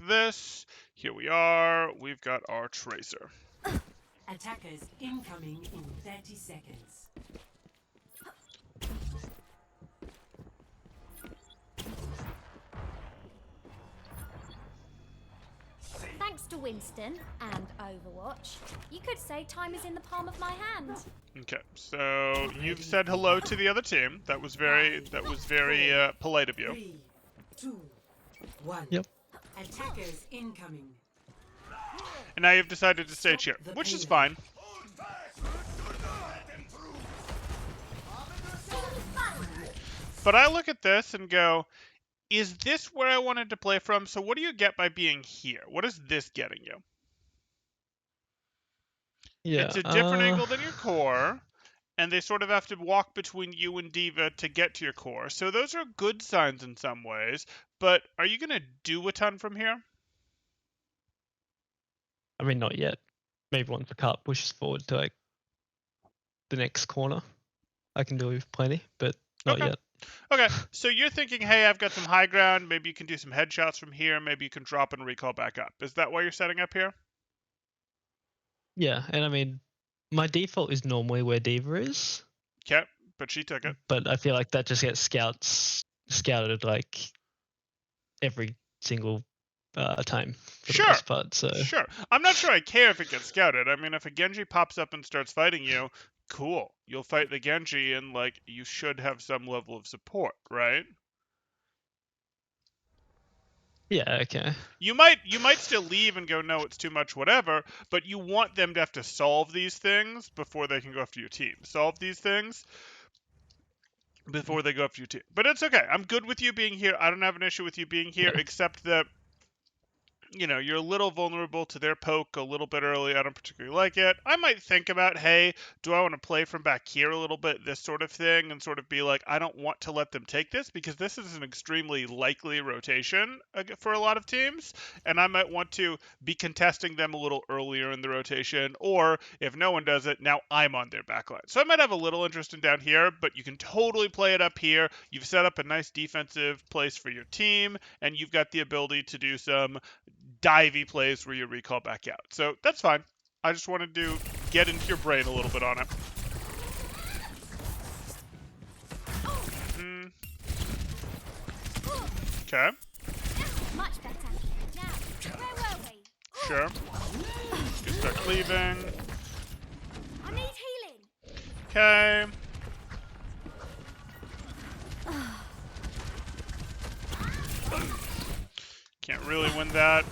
like this. Here we are. We've got our Tracer. Attackers incoming in 30 seconds. Thanks to Winston and Overwatch, you could say time is in the palm of my hand. Okay, so you've said hello to the other team. That was very polite of you. 3, 2, 1. Yep. Attackers incoming. And now you've decided to stay here, which is fine. But I look at this and go, is this where I wanted to play from? So what do you get by being here? What is this getting you? Yeah. It's a different angle than your core, and they sort of have to walk between you and D.Va to get to your core. So those are good signs in some ways, but are you going to do a ton from here? I mean, not yet. Maybe once the cart pushes forward to like the next corner, I can do plenty, but not Okay. yet. Okay, so you're thinking, hey, I've got some high ground. Maybe you can do some headshots from here. Maybe you can drop and recall back up. Is that why you're setting up here? Yeah, and I mean, my default is normally where D.Va is, Okay, but she took it. but I feel like that just gets scouted like every single time for Sure. the most part. So Sure. I'm not sure I care if it gets scouted. I mean, if a Genji pops up and starts fighting you, cool. You'll fight the Genji and, like, you should have some level of support, right? yeah, okay. You might still leave and go, no, it's too much, whatever, but you want them to have to solve these things before they can go after your team. Solve these things before they go after your team. But it's okay. I'm good with you being here. I don't have an issue with you being here, Yeah. except that, you know, you're a little vulnerable to their poke a little bit early. I don't particularly like it. I might think about, hey, do I want to play from back here a little bit, this sort of thing, and sort of be like, I don't want to let them take this because this is an extremely likely rotation for a lot of teams, and I might want to be contesting them a little earlier in the rotation, or if no one does it, now I'm on their backline. So I might have a little interest in down here, but you can totally play it up here. You've set up a nice defensive place for your team, and you've got the ability to do some divey plays where you recall back out. So that's fine. I just wanted to get into your brain a little bit on it. Okay. Much better. Now, where were we? Sure. Just start cleaving. I need healing. Okay. Can't really win that.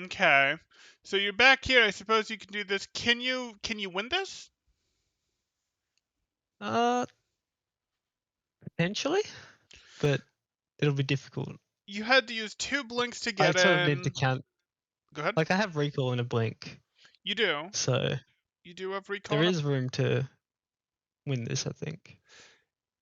Okay. So you're back here. I suppose you can do this. Can you win this? Potentially, but it'll be difficult. You had to use 2 blinks to I get sort in. of need to count. Go ahead. Like I have recall in a blink, You do. so You do have recall. there is room to win this, I think.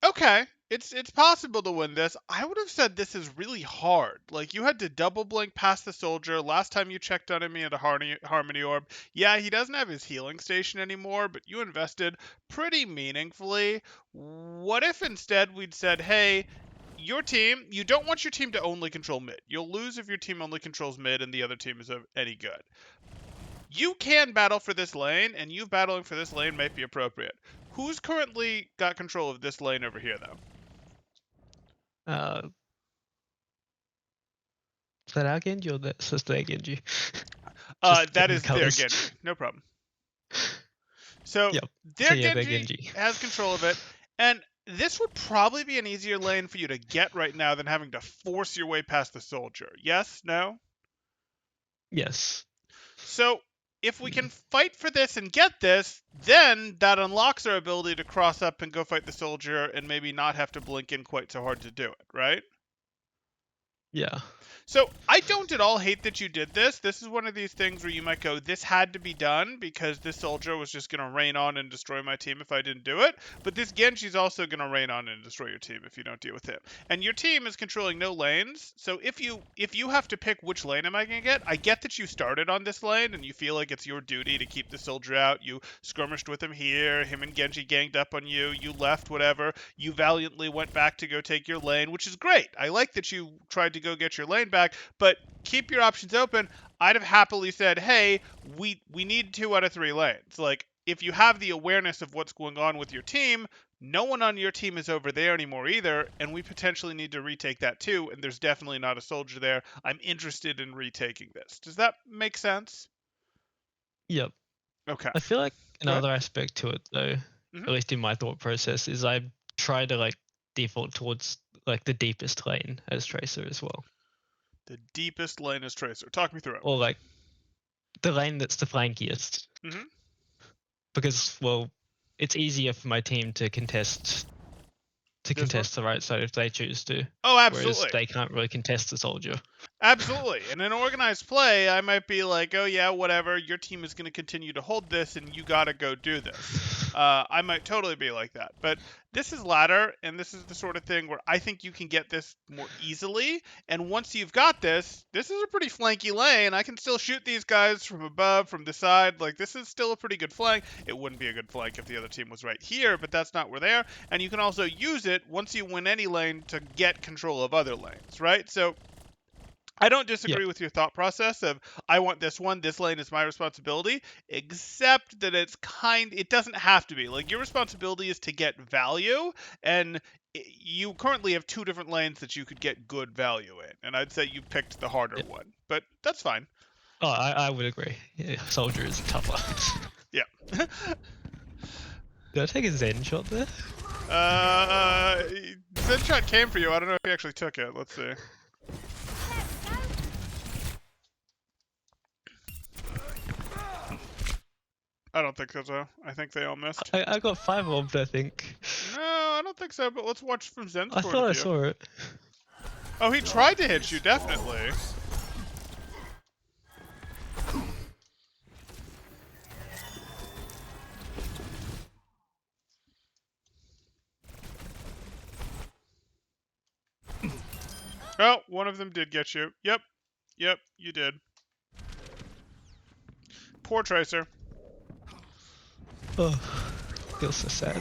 Okay, it's possible to win this. I would have said this is really hard. Like, you had to double blink past the soldier. Last time you checked on him, he had a Harmony Orb. Yeah, he doesn't have his healing station anymore, but you invested pretty meaningfully. What if instead we'd said, hey, your team, you don't want your team to only control mid. You'll lose if your team only controls mid and the other team is any good. You can battle for this lane, and you battling for this lane might be appropriate. Who's currently got control of this lane over here, though? Is that our Genji or that's just their Genji? That is their Genji. No problem. So, Yep. their their Genji has control of it, and this would probably be an easier lane for you to get right now than having to force your way past the soldier. Yes? No? Yes. So, if we can fight for this and get this, then that unlocks our ability to cross up and go fight the soldier and maybe not have to blink in quite so hard to do it, right? Yeah. So I don't at all hate that you did this. This is one of these things where you might go, this had to be done because this soldier was just going to rain on and destroy my team if I didn't do it. But this Genji's also going to rain on and destroy your team if you don't deal with it. And your team is controlling no lanes. So if you have to pick which lane am I going to get, I get that you started on this lane and you feel like it's your duty to keep the soldier out. You skirmished with him here. Him and Genji ganged up on you. You left, whatever. You valiantly went back to go take your lane, which is great. I like that you tried to go get your lane back, but keep your options open. I'd have happily said, hey, we need 2 out of 3 lanes. Like, if you have the awareness of what's going on with your team, no one on your team is over there anymore either, and we potentially need to retake that too, and there's definitely not a soldier there. I'm interested in retaking this. Does that make sense? Yep. Okay. I feel like Go ahead. another aspect to it, though, Mhm. at least in my thought process, is I try to like default towards like the deepest lane as Tracer as well, The deepest lane is Tracer. Talk me through it. or like the lane that's the flankiest, Mhm. because well, it's easier for my team to contest This one? the right side if they choose to, Oh, whereas absolutely. they can't really contest the soldier. Absolutely. In an organized play, I might be like, oh, yeah, whatever. Your team is going to continue to hold this, and you got to go do this. I might totally be like that. But this is ladder, and this is the sort of thing where I think you can get this more easily. And once you've got this is a pretty flanky lane. I can still shoot these guys from above, from the side. Like, this is still a pretty good flank. It wouldn't be a good flank if the other team was right here, but that's not where they are. And you can also use it once you win any lane to get control of other lanes, right? So I don't disagree with your thought process of I want this one, this lane is my responsibility, except that it doesn't have to be. Like, your responsibility is to get value, and you currently have 2 different lanes that you could get good value in, and I'd say you picked the harder one, but that's fine. Oh, I would agree. Yeah, soldier is tougher. Yeah. Did I take a Zen shot there? Zen shot came for you. I don't know if he actually took it. Let's see. I don't think so. I think they all missed. I got 5 orbs, I think. No, I don't think so, but let's watch from Zen's I point thought of I view. saw it. Oh, he tried to hit you, definitely. Oh, one of them did get you. Yep, you did. Poor Tracer. Oh, feels so sad.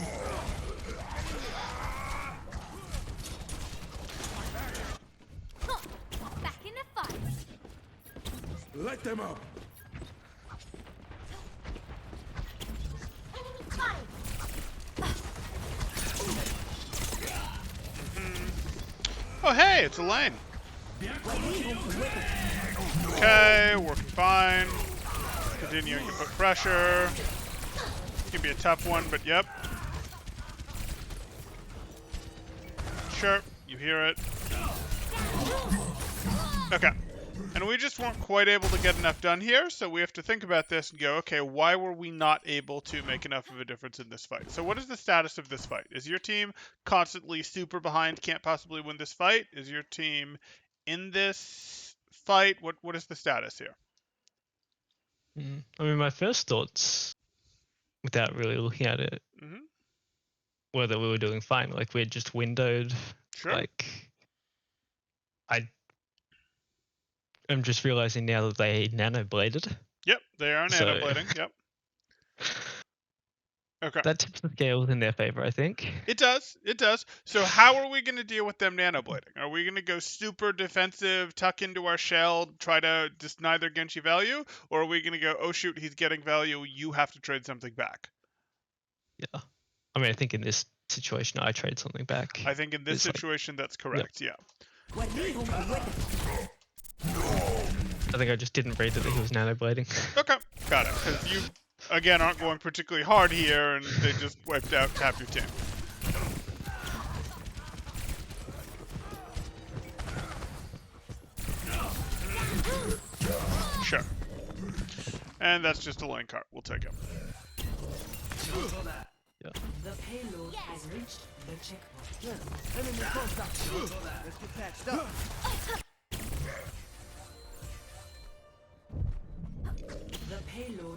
Back in the fight. Let them up. Oh, hey, it's Elaine. Okay, working fine. Continuing to put pressure. Could be a tough one, but yep. Sure, you hear it. Okay. And we just weren't quite able to get enough done here, so we have to think about this and go, okay, why were we not able to make enough of a difference in this fight? So what is the status of this fight? Is your team constantly super behind, can't possibly win this fight? Is your team in this fight? What is the status here? I mean, my first thoughts, without really looking at it, Mm-hmm. were that we were doing fine. Like, we had just windowed. Sure. Like, I'm just realizing now that they nano-bladed. Yep, they are So- nano-blading, yep. Okay. That tips the scales in their favor, I think. It does. So how are we going to deal with them nanoblading? Are we going to go super defensive, tuck into our shell, try to deny their Genji value? Or are we going to go, oh shoot, he's getting value, you have to trade something back? Yeah. I mean, I think in this situation, I trade something back. I think in this It's like- situation, that's correct, yeah. I think I just didn't read that he was nano-blading. Okay, got it. Because you, again, aren't going particularly hard here, and they just wiped out half your team. Sure. And that's just a lane cart. We'll take it. The payload has reached the checkpoint. Enemy contact. Let's get patched up.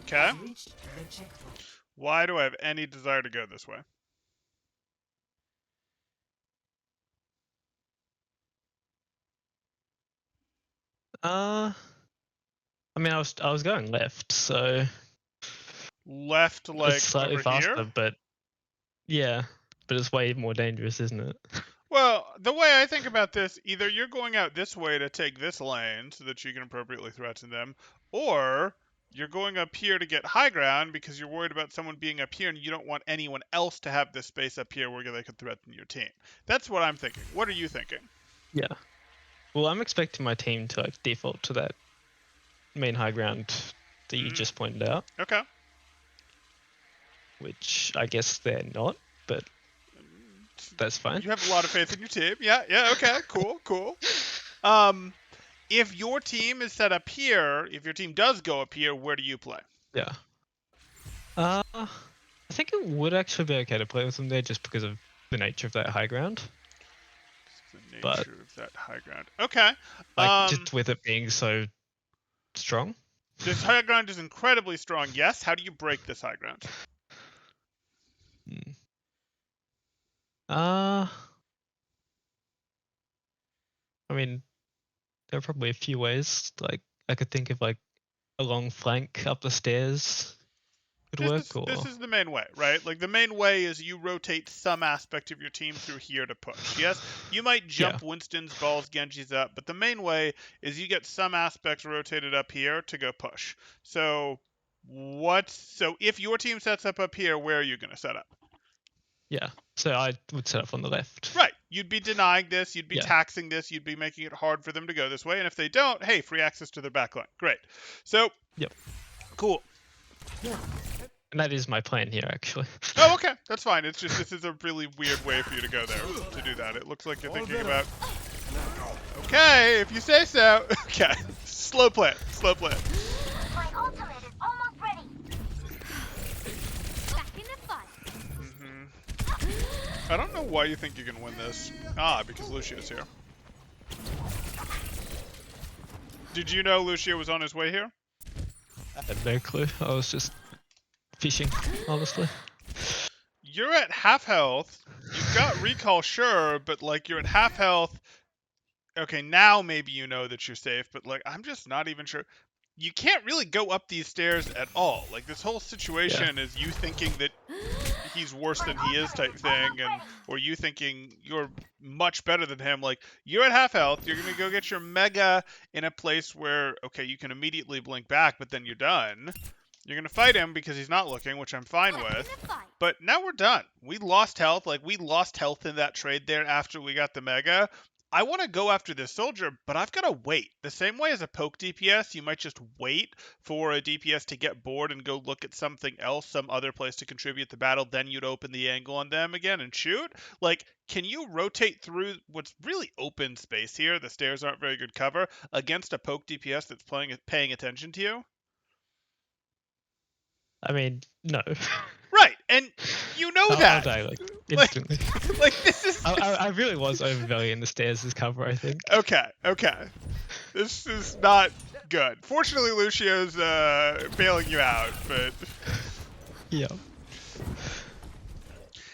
Okay. has reached the checkpoint. Why do I have any desire to go this way? I mean, I was going left, so Left, it's like, slightly over faster, here? but yeah, but it's way more dangerous, isn't it? Well, the way I think about this, either you're going out this way to take this lane so that you can appropriately threaten them, or you're going up here to get high ground because you're worried about someone being up here and you don't want anyone else to have this space up here where they could threaten your team. That's what I'm thinking. What are you thinking? Yeah. Well, I'm expecting my team to like default to that main high ground that you just pointed out, Okay. which I guess they're not, but that's fine. You have a lot of faith in your team. Yeah, okay, cool. If your team is set up here, if your team does go up here, where do you play? Yeah. I think it would actually be okay to play with them there just because of the nature of that high ground. The nature But- of that high ground. Okay. Like just with it being so strong. This high ground is incredibly strong. Yes. How do you break this high ground? I mean, there are probably a few ways. Like I could think of like a long flank up the stairs could work, This is the main way, right? Like the main way is you rotate some aspect of your team through here to push. Yes, you might jump Winston's, balls, Genji's up, but the main way is you get some aspects rotated up here to go push. So if your team sets up here, where are you going to set up? Yeah. So I would set up on the left. Right. You'd be denying this. You'd be Yeah. taxing this. You'd be making it hard for them to go this way. And if they don't, hey, free access to their backline. Great. So, Yep. Cool. And that is my plan here, actually. Oh, okay. That's fine. It's just this is a really weird way for you to go there to do that. It looks like you're thinking about. Okay, if you say so. Okay. Slow play. My ultimate is almost ready. Back in the fight. I don't know why you think you can win this. Because Lucio's here. Did you know Lucio was on his way here? I had no clue. I was just fishing, honestly. You're at half health. You've got recall, sure, but like you're at half health. Okay, now maybe you know that you're safe, but like I'm just not even sure. You can't really go up these stairs at all. Like this whole situation is you thinking that he's worse than he is type thing, or you thinking you're much better than him. Like you're at half health. You're gonna go get your mega in a place where okay, you can immediately blink back, but then you're done. You're going to fight him because he's not looking, which I'm fine with. But now we're done. We lost health. Like, we lost health in that trade there after we got the Mega. I want to go after this soldier, but I've got to wait. The same way as a poke DPS, you might just wait for a DPS to get bored and go look at something else, some other place to contribute the battle. Then you'd open the angle on them again and shoot. Like, can you rotate through what's really open space here? The stairs aren't very good cover against a poke DPS that's paying attention to you? I mean, no. Right, and you know I'll that. die, like, instantly. Like this is. I really was overvaluing the stairs as cover, I think. Okay. This is not good. Fortunately, Lucio's bailing you out, but. Yeah.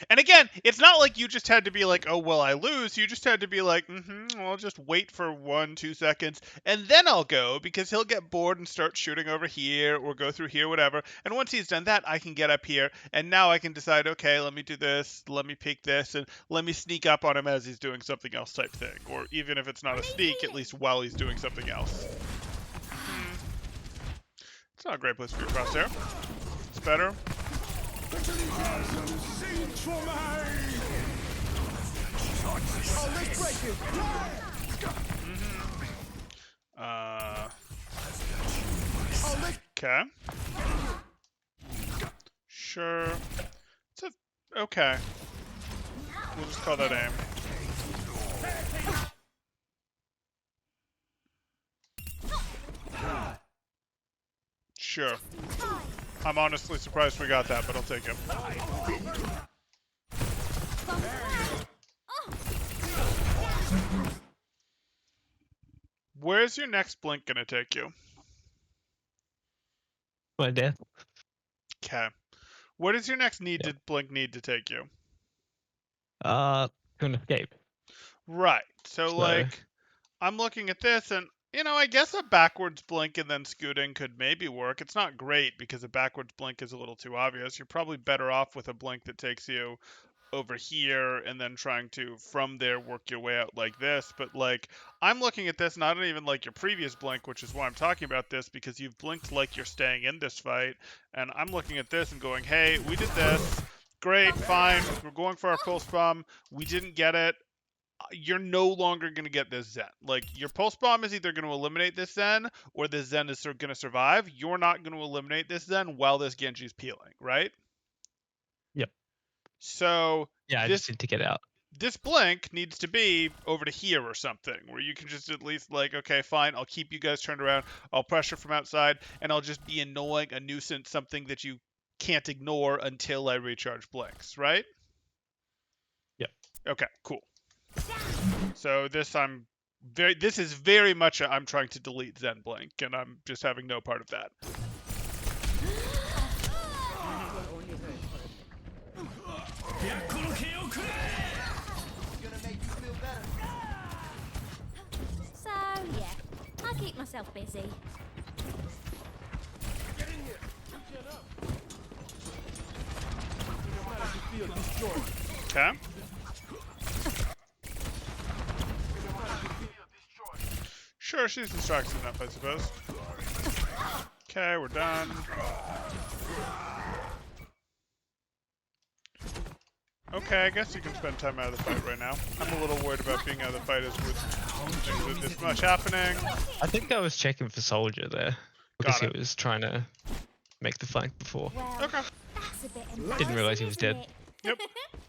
And again, it's not like you just had to be like, oh, well, I lose. You just had to be like, well, I'll just wait for 1-2 seconds, and then I'll go, because he'll get bored and start shooting over here, or go through here, whatever. And once he's done that, I can get up here, and now I can decide, okay, let me do this, let me peek this, and let me sneak up on him as he's doing something else type thing. Or even if it's not a sneak, at least while he's doing something else. It's not a great place for your crosshair. It's better. Okay. Sure. Okay. We'll just call that aim. Sure. I'm honestly surprised we got that, but I'll take him. Where's your next blink gonna take you? My death. Okay. Where does your next Yep. blink need to take you? To an escape. Right. So, So like, I'm looking at this, and I guess a backwards blink and then scooting could maybe work. It's not great because a backwards blink is a little too obvious. You're probably better off with a blink that takes you over here and then trying to from there work your way out like this. But like, I'm looking at this, and I don't even like your previous blink, which is why I'm talking about this, because you've blinked like you're staying in this fight, and I'm looking at this and going, hey, we did this. Great, fine. We're going for our pulse bomb. We didn't get it. You're no longer going to get this Zen. Like, your pulse bomb is either going to eliminate this Zen, or this Zen is going to survive. You're not going to eliminate this Zen while this Genji's peeling, right? Yep. So Yeah, I just need to get out. this blink needs to be over to here or something, where you can just at least like, okay, fine, I'll keep you guys turned around. I'll pressure from outside, and I'll just be annoying, a nuisance, something that you can't ignore until I recharge blinks, right? Yep. Okay, cool. So this is very much I'm trying to delete Zen Blink, and I'm just having no part of that. So, yeah, I'll keep myself busy. Okay. Sure, she's distracted enough, I suppose. Okay, we're done. Okay, I guess you can spend time out of the fight right now. I'm a little worried about being out of the fight as with this much happening. I think I was checking for Soldier there because Got he it. was trying to make the flank before. Well, Okay. that's a bit Didn't realize he was embarrassing, dead. isn't Yep. it?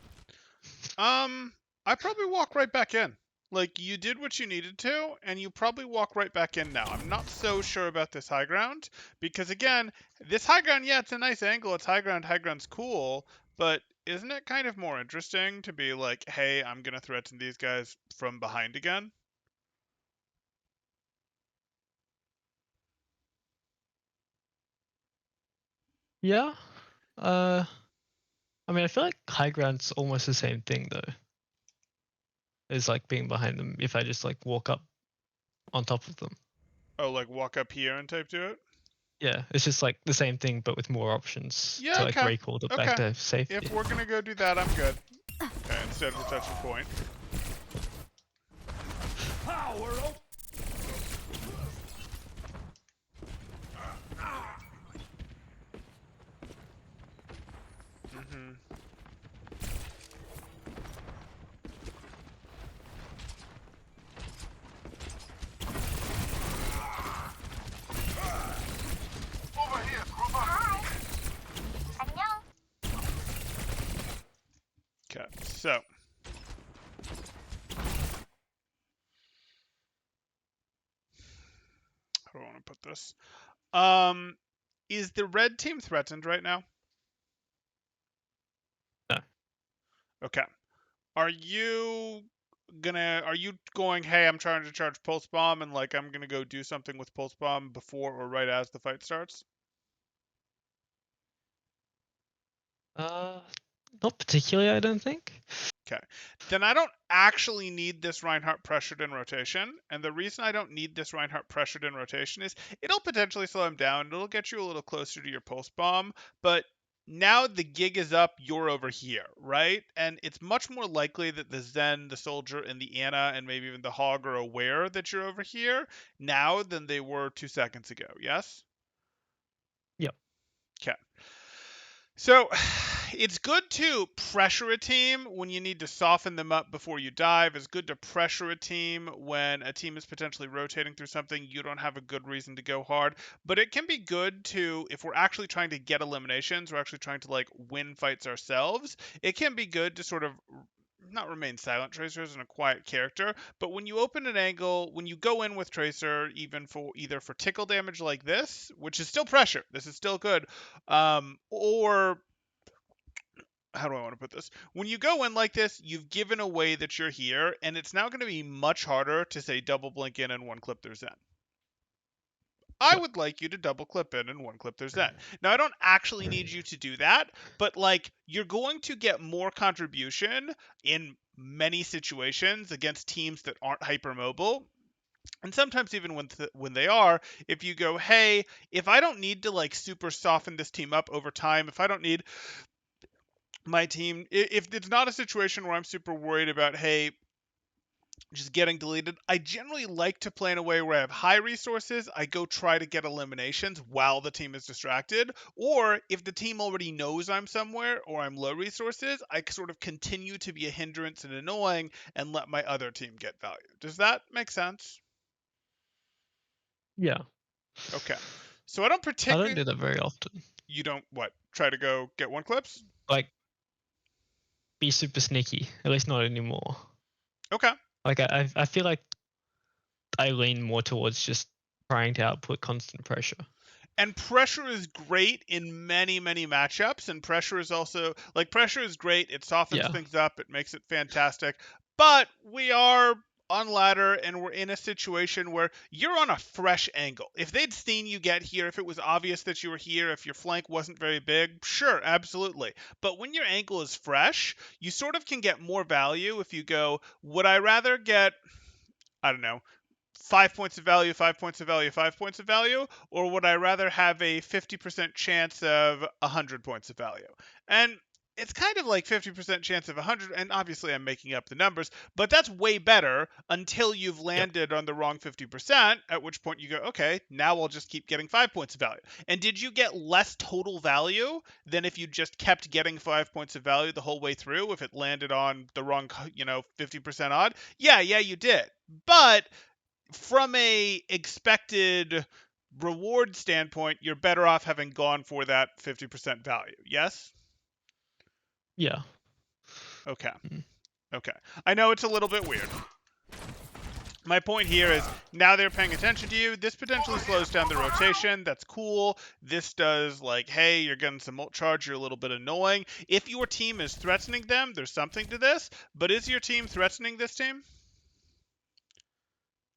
I probably walk right back in. Like, you did what you needed to, and you probably walk right back in now. I'm not so sure about this high ground, because again, this high ground, yeah, it's a nice angle, it's high ground, high ground's cool, but isn't it kind of more interesting to be like, hey, I'm gonna threaten these guys from behind again? Yeah. I mean, I feel like high ground's almost the same thing though. It's like being behind them if I just like walk up on top of them. Oh, like walk up here and type do it? Yeah, it's just like the same thing but with more options Yeah, to like okay. recall it Okay. back to safety. If we're gonna go do that, I'm good. Okay, instead of a touching point. Mm-hmm. Okay, so. How do I want to put this? Is the red team threatened right now? No. Okay. Are you going, hey, I'm trying to charge Pulse Bomb, and like I'm gonna go do something with Pulse Bomb before or right as the fight starts? Not particularly, I don't think. Okay. Then I don't actually need this Reinhardt pressured in rotation. And the reason I don't need this Reinhardt pressured in rotation is it'll potentially slow him down. It'll get you a little closer to your pulse bomb. But now the gig is up, you're over here, right? And it's much more likely that the Zen, the Soldier, and the Anna, and maybe even the Hog are aware that you're over here now than they were 2 seconds ago. Yes? Yep. Okay. So it's good to pressure a team when you need to soften them up before you dive. It's good to pressure a team when a team is potentially rotating through something you don't have a good reason to go hard. But it can be good to, if we're actually trying to get eliminations, we're actually trying to like win fights ourselves, it can be good to sort of not remain silent. Tracer isn't a quiet character, but when you open an angle, when you go in with Tracer, even for either for tickle damage like this, which is still pressure, this is still good, or how do I want to put this? When you go in like this, you've given away that you're here, and it's now going to be much harder to say double blink in and one clip their Zen. I Yep. would like you to double clip in and one clip their Zen. Now, I don't actually need you to do that, but like you're going to get more contribution in many situations against teams that aren't hypermobile. And sometimes even when they are, if you go, hey, if I don't need to like super soften this team up over time, if I don't need my team, if it's not a situation where I'm super worried about, hey, just getting deleted. I generally like to play in a way where I have high resources. I go try to get eliminations while the team is distracted. Or if the team already knows I'm somewhere or I'm low resources, I sort of continue to be a hindrance and annoying and let my other team get value. Does that make sense? Yeah. Okay. So I don't I don't particularly. do that very often. You don't what? Try to go get one clips? Like, be super sneaky. At least not anymore. Okay. Like, I feel like I lean more towards just trying to output constant pressure. And pressure is great in many, many matchups. And pressure is also like pressure is great. It softens Yeah. things up. It makes it fantastic. But we are on ladder and we're in a situation where you're on a fresh angle. If they'd seen you get here, if it was obvious that you were here, if your flank wasn't very big, sure, absolutely. But when your angle is fresh, you sort of can get more value if you go, would I rather get, I don't know, 5 points of value, 5 points of value, 5 points of value, or would I rather have a 50% chance of 100 points of value? And it's kind of like 50% chance of 100, and obviously I'm making up the numbers, but that's way better until you've Yep. landed on the wrong 50%, at which point you go, okay, now I'll just keep getting 5 points of value. And did you get less total value than if you just kept getting 5 points of value the whole way through if it landed on the wrong, 50% odd? Yeah, you did. But from a expected reward standpoint, you're better off having gone for that 50% value. Yes? Yeah. Okay. Mm. Okay. I know it's a little bit weird. My point here is now they're paying attention to you. This potentially slows down the rotation. That's cool. This does like, hey, you're getting some ult charge. You're a little bit annoying. If your team is threatening them, there's something to this. But is your team threatening this team?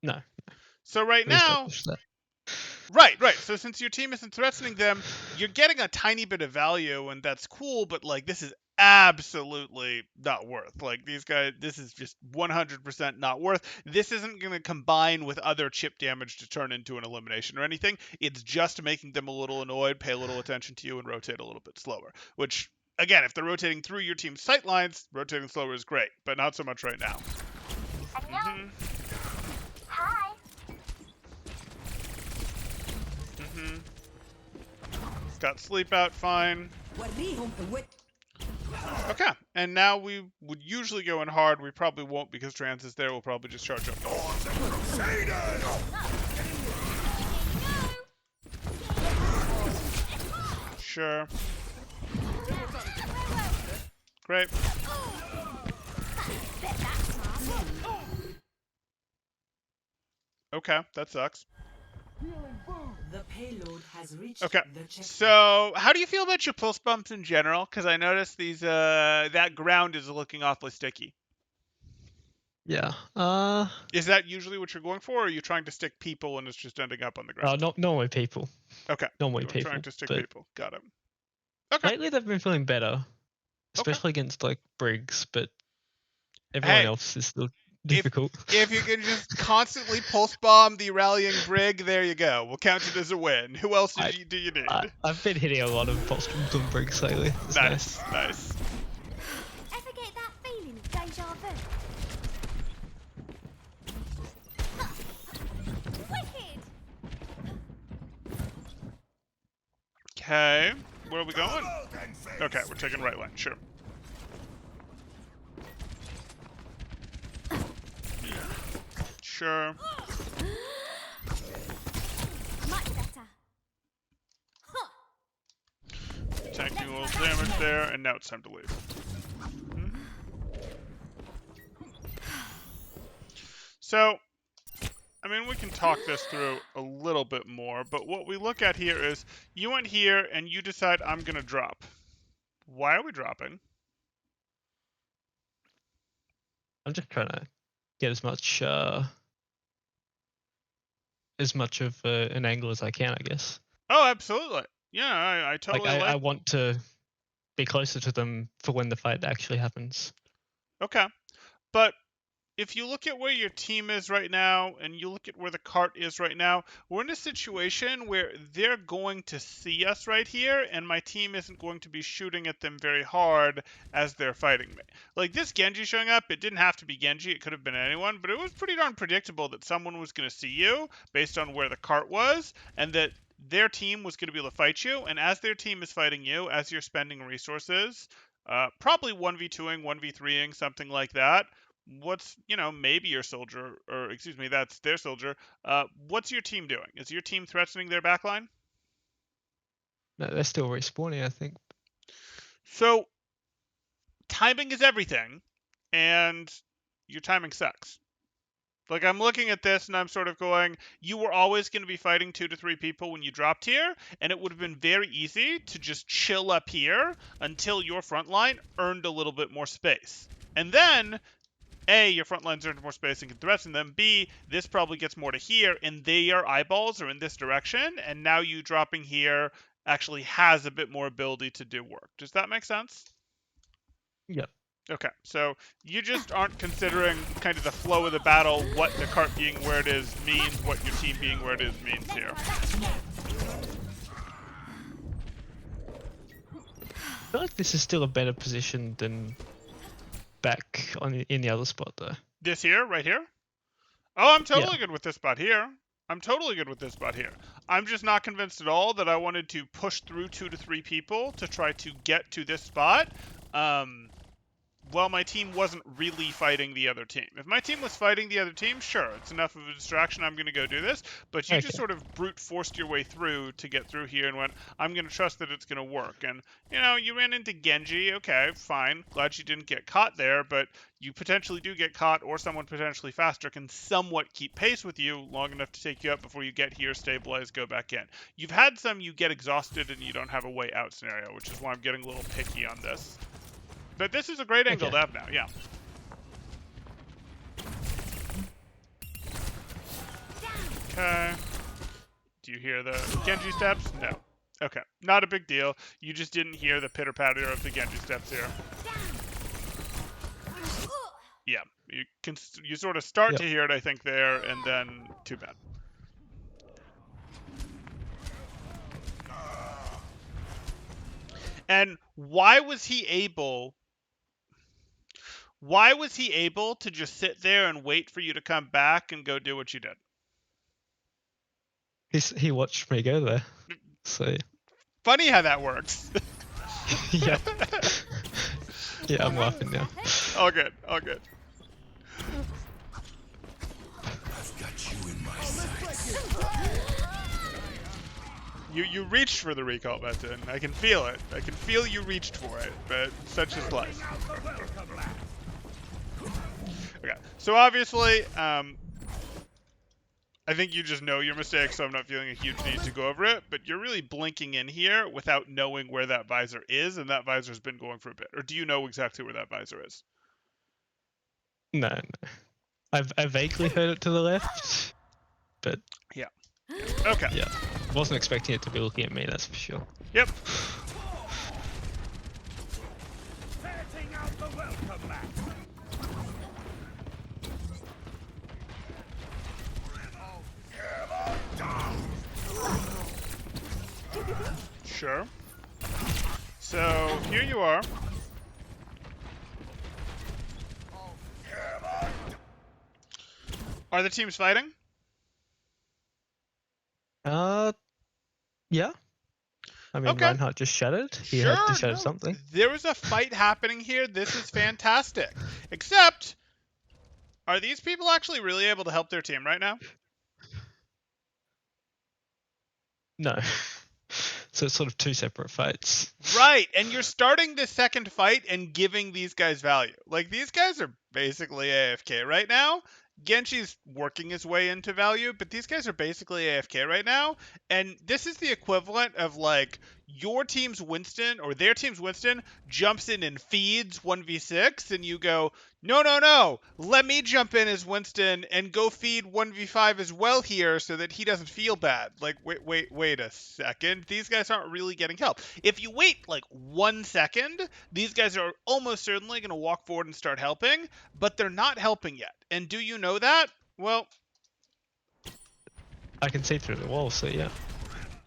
No. So right We now, established that. Right. So since your team isn't threatening them, you're getting a tiny bit of value, and that's cool. But like, this is absolutely not worth. Like these guys, this is just 100% not worth. This isn't going to combine with other chip damage to turn into an elimination or anything. It's just making them a little annoyed, pay a little attention to you, and rotate a little bit slower. Which, again, if they're rotating through your team's sight lines, rotating slower is great, but not so much right now. Mm-hmm. Got sleep out fine. Okay, and now we would usually go in hard. We probably won't because Trans is there. We'll probably just charge up. Sure. Great. Okay, that sucks. The payload has reached Okay, the checkpoint. so how do you feel about your pulse bumps in general? Because I noticed these that ground is looking awfully sticky. Yeah. Is that usually what you're going for, or are you trying to stick people and it's just ending up on the ground? Not normally people. Okay, Normally you're people. trying to stick But people. Got it. Okay. lately they've been feeling better, especially against like Briggs, but everyone Hey, else is still if difficult. if you can just constantly pulse bomb the rallying brig, there you go. We'll count it as a win. Who else do you need? I've been hitting a lot of pulse bombs on Briggs lately. It's Nice. Ever get that feeling of deja vu? Wicked! Okay, where are we going? Okay, we're taking right lane. Sure. Sure. Much better. Huh. Taking a little damage there, and now it's time to leave. So, I mean, we can talk this through a little bit more, but what we look at here is you went here and you decide I'm going to drop. Why are we dropping? I'm just trying to get as much as much of an angle as I can, I guess. Oh, absolutely. Yeah, I Like totally I want to be closer to them for when the fight actually happens. Okay. But if you look at where your team is right now and you look at where the cart is right now, we're in a situation where they're going to see us right here, and my team isn't going to be shooting at them very hard as they're fighting me. Like this Genji showing up, it didn't have to be Genji, it could have been anyone, but it was pretty darn predictable that someone was going to see you based on where the cart was, and that their team was going to be able to fight you, and as their team is fighting you, as you're spending resources, probably 1v2ing, 1v3ing, something like that, what's maybe your soldier, or excuse me, that's their soldier, what's your team doing? Is your team threatening their backline? No, they're still respawning, I think. So timing is everything, and your timing sucks. Like I'm looking at this and I'm sort of going, you were always going to be fighting 2 to 3 people when you dropped here, and it would have been very easy to just chill up here until your front line earned a little bit more space. And then A, your front lines earned more space and can threaten them. B, this probably gets more to here, and their eyeballs are in this direction, and now you dropping here actually has a bit more ability to do work. Does that make sense? Yep. Okay, so you just aren't considering kind of the flow of the battle, what the cart being where it is means, what your team being where it is means here. I feel like this is still a better position than back in the other spot, though. This here, right here? Oh, I'm totally Yeah. good with this spot here. I'm totally good with this spot here. I'm just not convinced at all that I wanted to push through 2 to 3 people to try to get to this spot. Well, my team wasn't really fighting the other team. If my team was fighting the other team, sure, it's enough of a distraction, I'm going to go do this. But you just sort of brute forced your way through to get through here and went, I'm going to trust that it's going to work. And, you ran into Genji, okay, fine. Glad you didn't get caught there, but you potentially do get caught, or someone potentially faster can somewhat keep pace with you long enough to take you out before you get here, stabilize, go back in. You've had some you get exhausted and you don't have a way out scenario, which is why I'm getting a little picky on this. But this is a great angle to have now, yeah. Okay. Do you hear the Genji steps? No. Okay, not a big deal. You just didn't hear the pitter-patter of the Genji steps here. Yeah, you sort of start to hear it, I think, there, and then too bad. And why was he able to just sit there and wait for you to come back and go do what you did? He watched me go there. So funny how that works. yeah. Yeah, I'm laughing now. All good, all good. I've got you in my sights. You reached for the recall button. I can feel it. I can feel you reached for it, but such is life. Okay, so obviously, I think you just know your mistake, so I'm not feeling a huge need to go over it, but you're really blinking in here without knowing where that visor is, and that visor's been going for a bit. Or do you know exactly where that visor is? No. I vaguely heard it to the left, but... Yeah. Okay. Yeah. Wasn't expecting it to be looking at me, that's for sure. Yep. Setting out the welcome mat. Sure. So here you are. Are the teams fighting? Yeah. I mean, Okay. Reinhardt just shattered. He had to shatter something. There is a fight happening here. This is fantastic. Except, are these people actually really able to help their team right now? No. So it's sort of two separate fights. Right, and you're starting the second fight and giving these guys value. Like, these guys are basically AFK right now. Genji's working his way into value, but these guys are basically AFK right now, and this is the equivalent of like your team's Winston or their team's Winston jumps in and feeds 1v6, and you go, no, no, no, let me jump in as Winston and go feed 1v5 as well here so that he doesn't feel bad. Like, wait a second. These guys aren't really getting help. If you wait like 1 second, these guys are almost certainly going to walk forward and start helping, but they're not helping yet. And do you know that? Well, I can see through the wall, so yeah.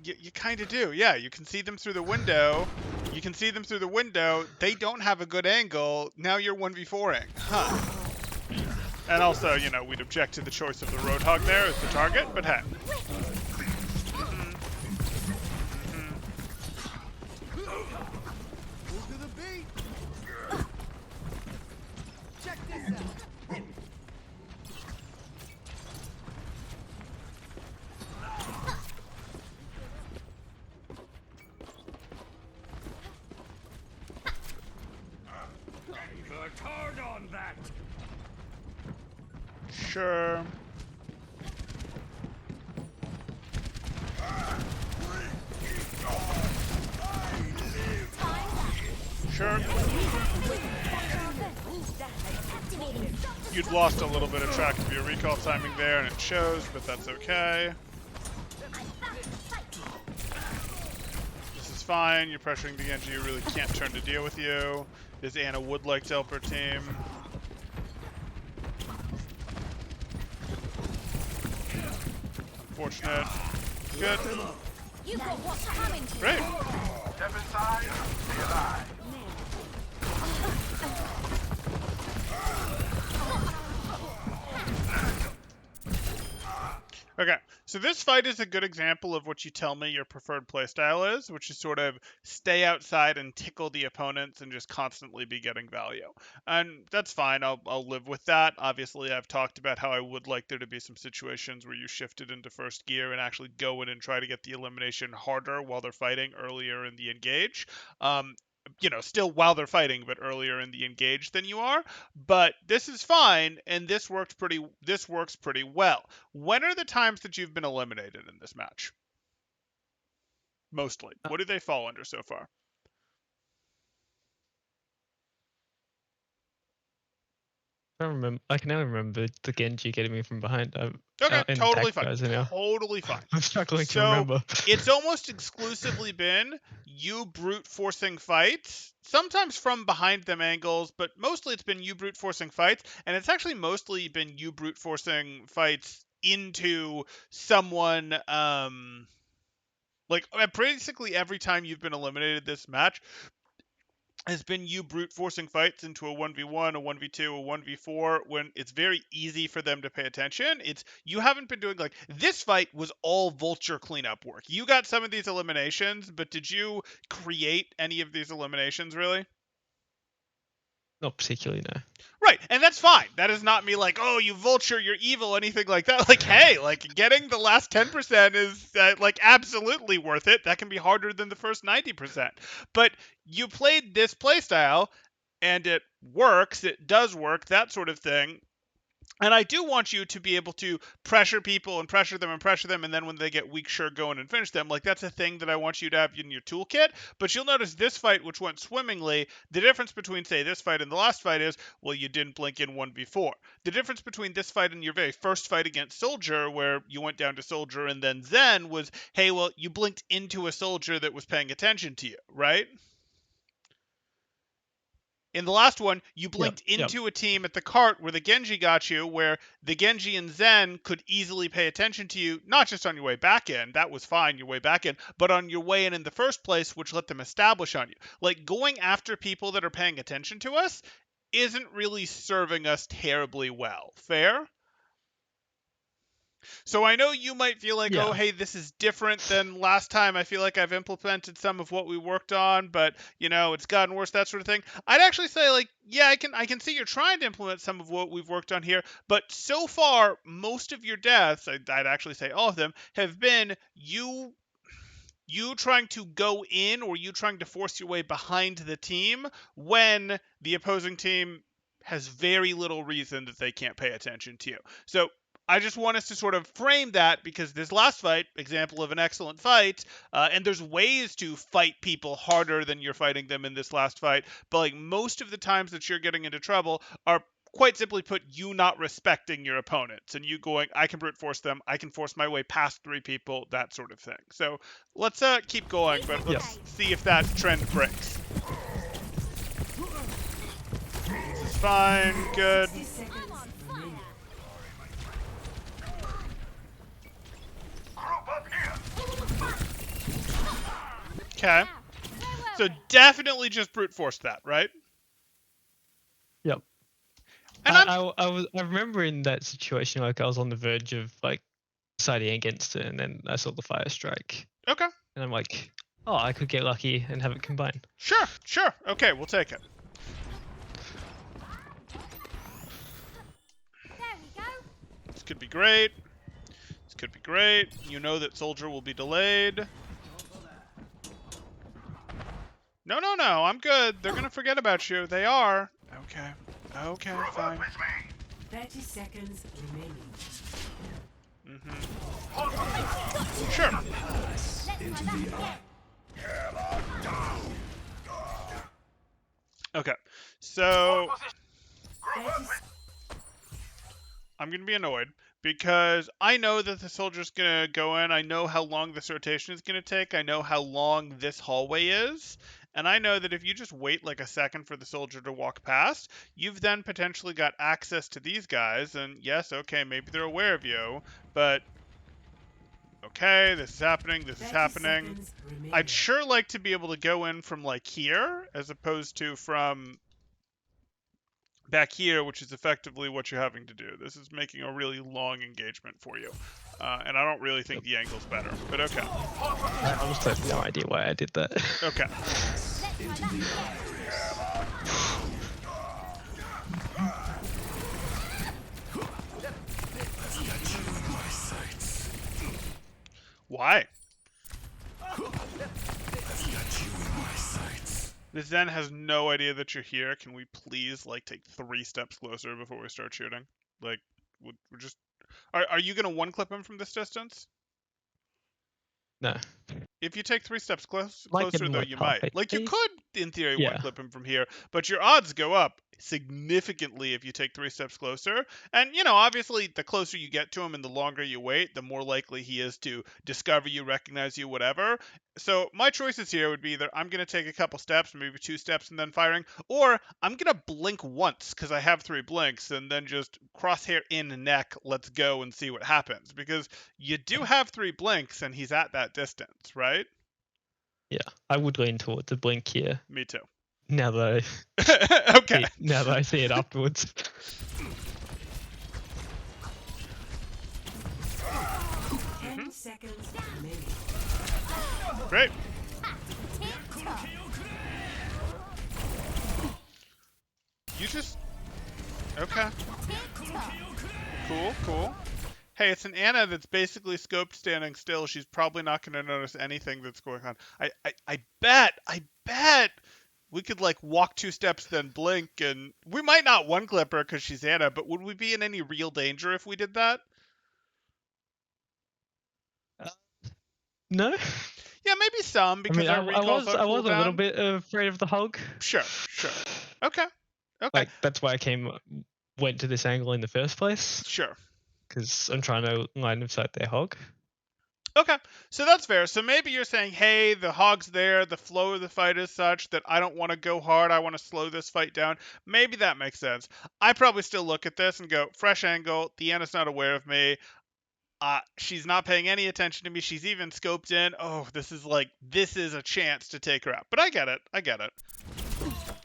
you kind of do. Yeah, you can see them through the window. You can see them through the window. They don't have a good angle. Now you're 1v4ing. Huh. And also, you know, we'd object to the choice of the Roadhog there as the target, but hey. Move to the beat. Check this out. I worked hard on that. Sure. Sure. You'd lost a little bit of track of your recall timing there, and it shows, but that's okay. This is fine. You're pressuring the Genji, who really can't turn to deal with you. This Ana would like to help her team. Unfortunate. Good. You've got what's coming to you. Great. Step inside, be alive. Okay, so this fight is a good example of what you tell me your preferred playstyle is, which is sort of stay outside and tickle the opponents and just constantly be getting value. And that's fine, I'll live with that. Obviously, I've talked about how I would like there to be some situations where you shift it into first gear and actually go in and try to get the elimination harder while they're fighting earlier in the engage. You know, still while they're fighting, but earlier in the engage than you are. But this is fine, and this works pretty well. When are the times that you've been eliminated in this match? Mostly. What do they fall under so far? I can only remember the Genji getting me from behind. Okay, and totally tag fine. guys anyhow. Totally fine. I'm struggling to So, remember. It's almost exclusively been you brute forcing fights, sometimes from behind them angles, but mostly it's been you brute forcing fights, and it's actually mostly been you brute forcing fights into someone, like basically every time you've been eliminated this match has been you brute forcing fights into a 1v1, a 1v2, a 1v4 when it's very easy for them to pay attention. It's you haven't been doing like this fight was all vulture cleanup work. You got some of these eliminations, but did you create any of these eliminations really? Not particularly, no. Right, and that's fine. That is not me like, oh, you vulture, you're evil, anything like that. Like, hey, like getting the last 10% is like absolutely worth it. That can be harder than the first 90%. But you played this playstyle, and it works. It does work, that sort of thing. And I do want you to be able to pressure people and pressure them, and then when they get weak, sure, go in and finish them. Like, that's a thing that I want you to have in your toolkit. But you'll notice this fight, which went swimmingly, the difference between, say, this fight and the last fight is, well, you didn't blink in 1v4. The difference between this fight and your very first fight against Soldier, where you went down to Soldier and then Zen, was, hey, well, you blinked into a Soldier that was paying attention to you, right? In the last one, you blinked into a team at the cart where the Genji got you, where the Genji and Zen could easily pay attention to you, not just on your way back in, that was fine, your way back in, but on your way in the first place, which let them establish on you. Like, going after people that are paying attention to us isn't really serving us terribly well. Fair? So I know you might feel like, oh, hey, this is different than last time. I feel like I've implemented some of what we worked on, but, you know, it's gotten worse, that sort of thing. I'd actually say, like, yeah, I can see you're trying to implement some of what we've worked on here, but so far, most of your deaths, I'd actually say all of them, have been you trying to go in or you trying to force your way behind the team when the opposing team has very little reason that they can't pay attention to you. So I just want us to sort of frame that, because this last fight, example of an excellent fight, and there's ways to fight people harder than you're fighting them in this last fight, but like most of the times that you're getting into trouble are quite simply put you not respecting your opponents and you going, I can brute force them, I can force my way past 3 people, that sort of thing. So let's keep going, but let's see if that trend breaks. This is fine, good. 60 seconds remaining. Okay. So definitely just brute force that, right? Yep. And I remember in that situation, like I was on the verge of like deciding against it, and then I saw the fire strike, okay. and I'm like, oh, I could get lucky and have it combine. Sure. Okay, we'll take it. There we go. This could be great. This could be great. You know that soldier will be delayed. No, I'm good. They're gonna forget about you. They are. Okay, fine. 30 seconds remaining. Sure. Let's try that again. Okay. So 30 I'm gonna be annoyed because I know that the soldier's gonna go in. I know how long this rotation is gonna take. I know how long this hallway is. And I know that if you just wait like a second for the soldier to walk past, you've then potentially got access to these guys. And yes, okay, maybe they're aware of you, but okay, this is happening, this is 30 happening. seconds remaining. I'd sure like to be able to go in from like here as opposed to from back here, which is effectively what you're having to do. This is making a really long engagement for you. And I don't really think the angle's better, but okay. I honestly have no idea why I did that. Okay. Let's try that again. Why? This Zen has no idea that you're here. Can we please, like, take 3 steps closer before we start shooting? Like, we're just... Are you going to one-clip him from this distance? No. If you take 3 steps Might closer, get him, though, like, you halfway might. Like, you through. could, in theory, Yeah. one-clip him from here, but your odds go up significantly if you take 3 steps closer. And, you know, obviously, the closer you get to him and the longer you wait, the more likely he is to discover you, recognize you, whatever. So my choices here would be either I'm going to take a couple steps, maybe 2 steps, and then firing, or I'm going to blink once because I have 3 blinks, and then just crosshair in neck, let's go and see what happens. Because you do have 3 blinks, and he's at that distance, right? Yeah, I would lean towards a blink here. Me too. Now that Okay. I see it afterwards. 10 seconds remaining. Great. Tip-top. You just... Okay. Tip-top. Cool. Hey, it's an Anna that's basically scoped standing still. She's probably not going to notice anything that's going on. I bet we could, like, walk 2 steps, then blink, and we might not one-clip her because she's Anna, but would we be in any real danger if we did that? No. Yeah, maybe some, I because mean, our I recall's was on a little cooldown. bit afraid of the hug. Sure. Okay. Like that's why I went to this angle in the first place, Sure. because I'm trying to line of sight their hog. Okay, so that's fair. So maybe you're saying, hey, the hog's there, the flow of the fight is such that I don't want to go hard, I want to slow this fight down. Maybe that makes sense. I probably still look at this and go, fresh angle, Deanna's not aware of me. She's not paying any attention to me. She's even scoped in. Oh, this is a chance to take her out. But I get it.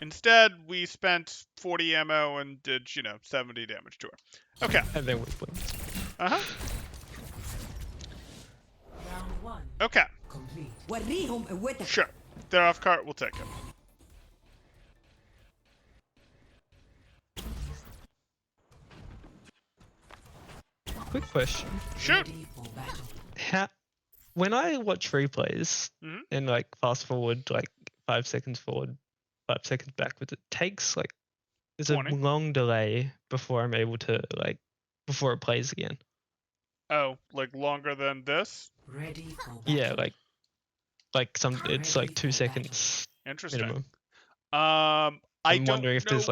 Instead, we spent 40 ammo and did, 70 damage to her. Okay. And then we blinked. Uh-huh. Round 1 Okay. complete. Sure. They're off cart. We'll take it. Quick question. Shoot. Ready for battle. When I watch replays Mhm. and like fast forward like 5 seconds forward, 5 seconds backwards, it takes like There's 20. a long delay before I'm able to before it plays again. Oh, like longer than this? Ready for battle. Yeah, some it's Ready like 2 for battle. seconds Interesting. minimum. I I'm don't wondering if know there's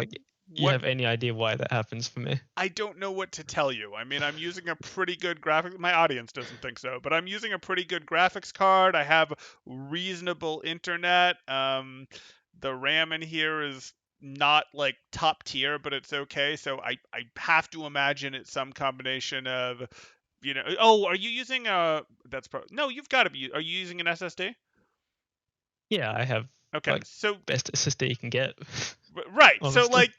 you what have any idea why that happens for me. I don't know what to tell you. I mean, I'm using a pretty good graphic. My audience doesn't think so, but I'm using a pretty good graphics card. I have reasonable internet. The RAM in here is not like top tier, but it's okay. So I have to imagine it's some combination of, Oh, are you using a? No, you've got to be. Are you using an SSD? Yeah, I have Okay, like so best SSD you can get. right. So Honestly. like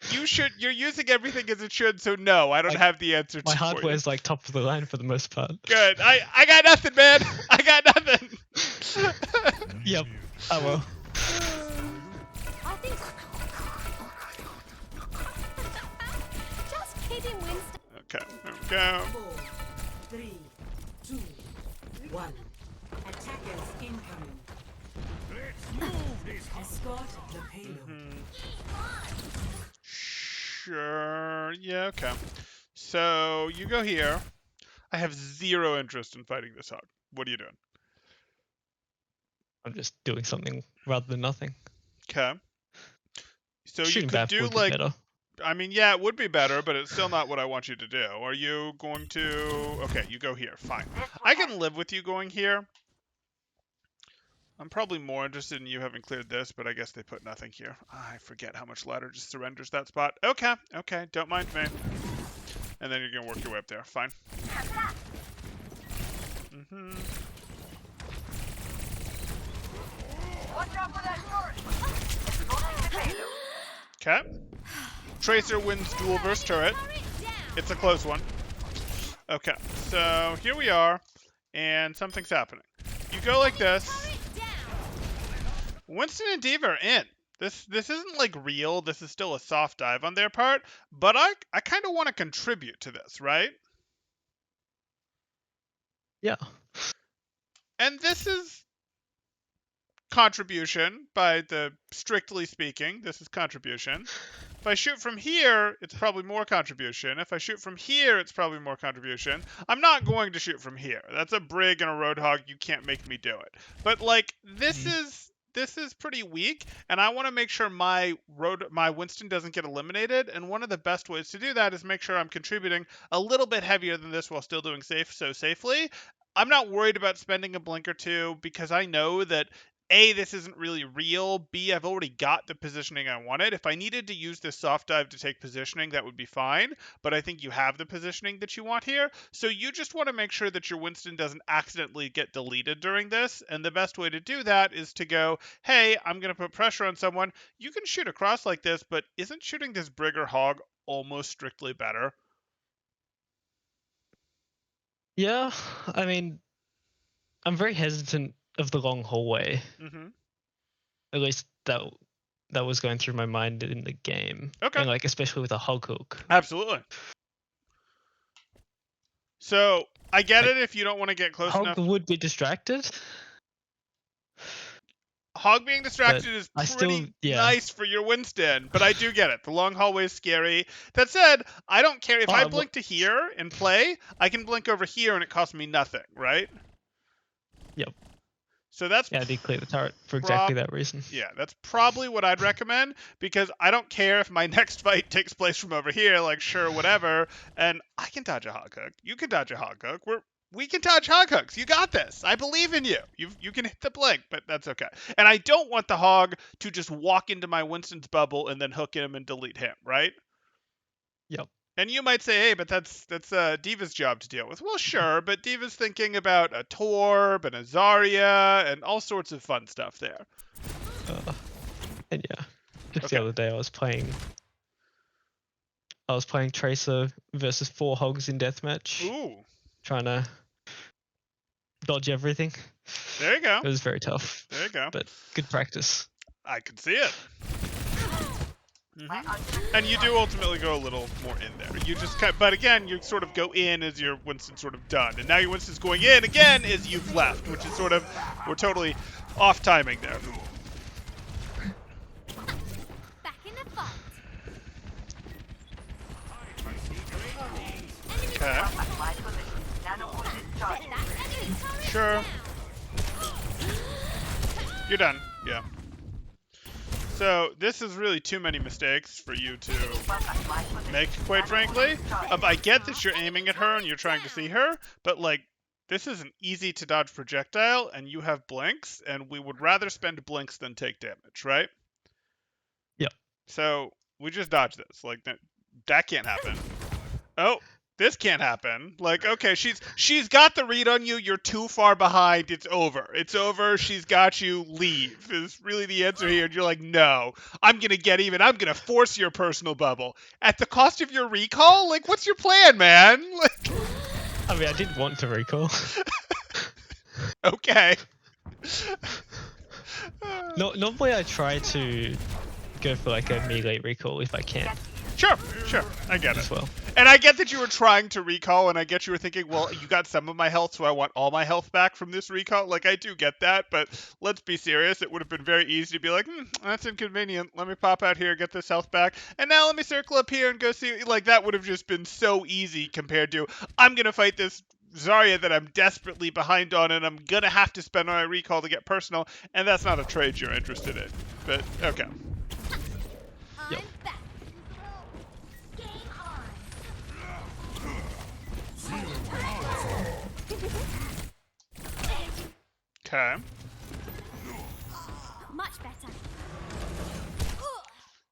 you're using everything as it should. So no, I don't Like, have the answer My to for you. hardware is like top of the line for the most part. Good. I got nothing, man. I got nothing. Yep. I will. I think. Just kidding, Winston. Okay, there we go. 4, 3, 2, 1. Attackers incoming. Let's move this. Escort the payload. Sure. Yeah, okay. So you go here. I have zero interest in fighting this hog. What are you doing? I'm just doing something rather than nothing. Okay. So Shooting you could back do would like be better. I mean, yeah, it would be better, but it's still not what I want you to do. Are you going to... Okay, you go here. Fine. I can live with you going here. I'm probably more interested in you having cleared this, but I guess they put nothing here. I forget how much ladder just surrenders that spot. Okay, okay, don't mind me. And then you're going to work your way up there. Fine. Okay. Tracer wins duel versus turret. It's a close one. Okay, so here we are, and something's happening. You go like this. Winston and D.Va are in. This isn't like real. This is still a soft dive on their part, but I kind of want to contribute to this, right? Yeah. And this is contribution by the strictly speaking. This is contribution. If I shoot from here, it's probably more contribution. If I shoot from here, it's probably more contribution. I'm not going to shoot from here. That's a Brig and a Roadhog. You can't make me do it. But like this is pretty weak, and I want to make sure my Winston doesn't get eliminated. And one of the best ways to do that is make sure I'm contributing a little bit heavier than this while still doing safely. I'm not worried about spending a blink or two because I know that A, this isn't really real. B, I've already got the positioning I wanted. If I needed to use this soft dive to take positioning, that would be fine. But I think you have the positioning that you want here. So you just want to make sure that your Winston doesn't accidentally get deleted during this. And the best way to do that is to go, hey, I'm going to put pressure on someone. You can shoot across like this, but isn't shooting this Brig or Hog almost strictly better? Yeah, I mean, I'm very hesitant of the long hallway. At least that was going through my mind in the game. Okay. And like especially with a hog hook. Absolutely. So I get it if you don't want to get close Hog enough. would be distracted. Hog being distracted is pretty nice for your Winston, but I do get it. The long hallway is scary. That said, I don't care. If I blink to here and play, I can blink over here and it costs me nothing, right? Yep. So that's... Yeah, I did clear the turret for exactly that reason. Yeah, that's probably what I'd recommend, because I don't care if my next fight takes place from over here, like, sure, whatever, and I can dodge a hog hook. You can dodge a hog hook. We can dodge hog hooks. You got this. I believe in you. You can hit the blink, but that's okay. And I don't want the hog to just walk into my Winston's bubble and then hook him and delete him, right? Yep. And you might say, hey, but that's D.Va's job to deal with. Well, sure, but D.Va's thinking about a Torb and a Zarya and all sorts of fun stuff there. And yeah, just the other day I was playing Tracer versus 4 hogs in deathmatch. Ooh. Trying to dodge everything. There you go. It was very tough. There you go. But good practice. I can see it. And you do ultimately go a little more in there. You just but again, you sort of go in as your Winston's sort of done. And now your Winston's going in again as you've left, which is sort of, we're totally off timing there. Back in the fight. Okay. Sure. You're done. Yeah. So this is really too many mistakes for you to make, quite frankly. I get that you're aiming at her and you're trying to see her, but like, this is an easy to dodge projectile, and you have blinks, and we would rather spend blinks than take damage, right? Yep. So we just dodge this. Like that can't happen. Oh, this can't happen. Like, okay, she's got the read on you. You're too far behind. It's over. It's over. She's got you. Leave is really the answer here. And you're like, no, I'm gonna get even. I'm gonna force your personal bubble at the cost of your recall. Like, what's your plan, man? Like, I mean, I did want to recall. okay. No, normally I try to go for like a melee recall if I can. Sure, I get it. As well. And I get that you were trying to recall, and I get you were thinking, well, you got some of my health, so I want all my health back from this recall. Like, I do get that, but let's be serious. It would have been very easy to be like, that's inconvenient. Let me pop out here, get this health back, and now let me circle up here and go see. Like, that would have just been so easy compared to, I'm going to fight this Zarya that I'm desperately behind on, and I'm going to have to spend my recall to get personal, and that's not a trade you're interested in. But, okay. Yep. I'm back. Game on. Okay. Much better.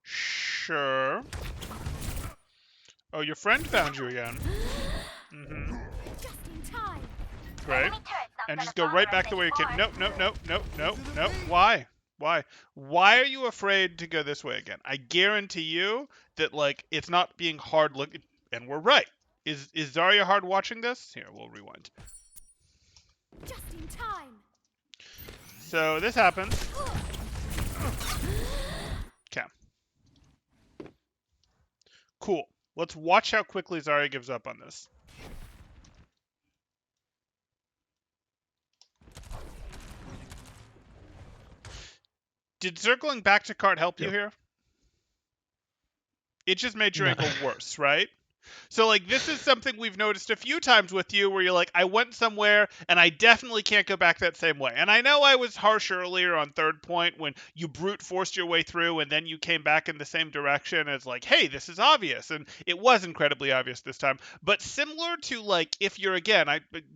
Sure. Oh, your friend found you again. Just in time. Great. And just go right back the way you came. Nope. Why? Why are you afraid to go this way again? I guarantee you that, like, it's not being hard looking. And we're right. Is Zarya hard watching this? Here, we'll rewind. Just in time. So this happens. Okay. Cool. Let's watch how quickly Zarya gives up on this. Did circling back to cart help you here? It just made your ankle worse, right? So, like, this is something we've noticed a few times with you where you're like, I went somewhere and I definitely can't go back that same way. And I know I was harsh earlier on third point when you brute forced your way through and then you came back in the same direction. It's like, hey, this is obvious. And it was incredibly obvious this time. But similar to, like, if you're, again,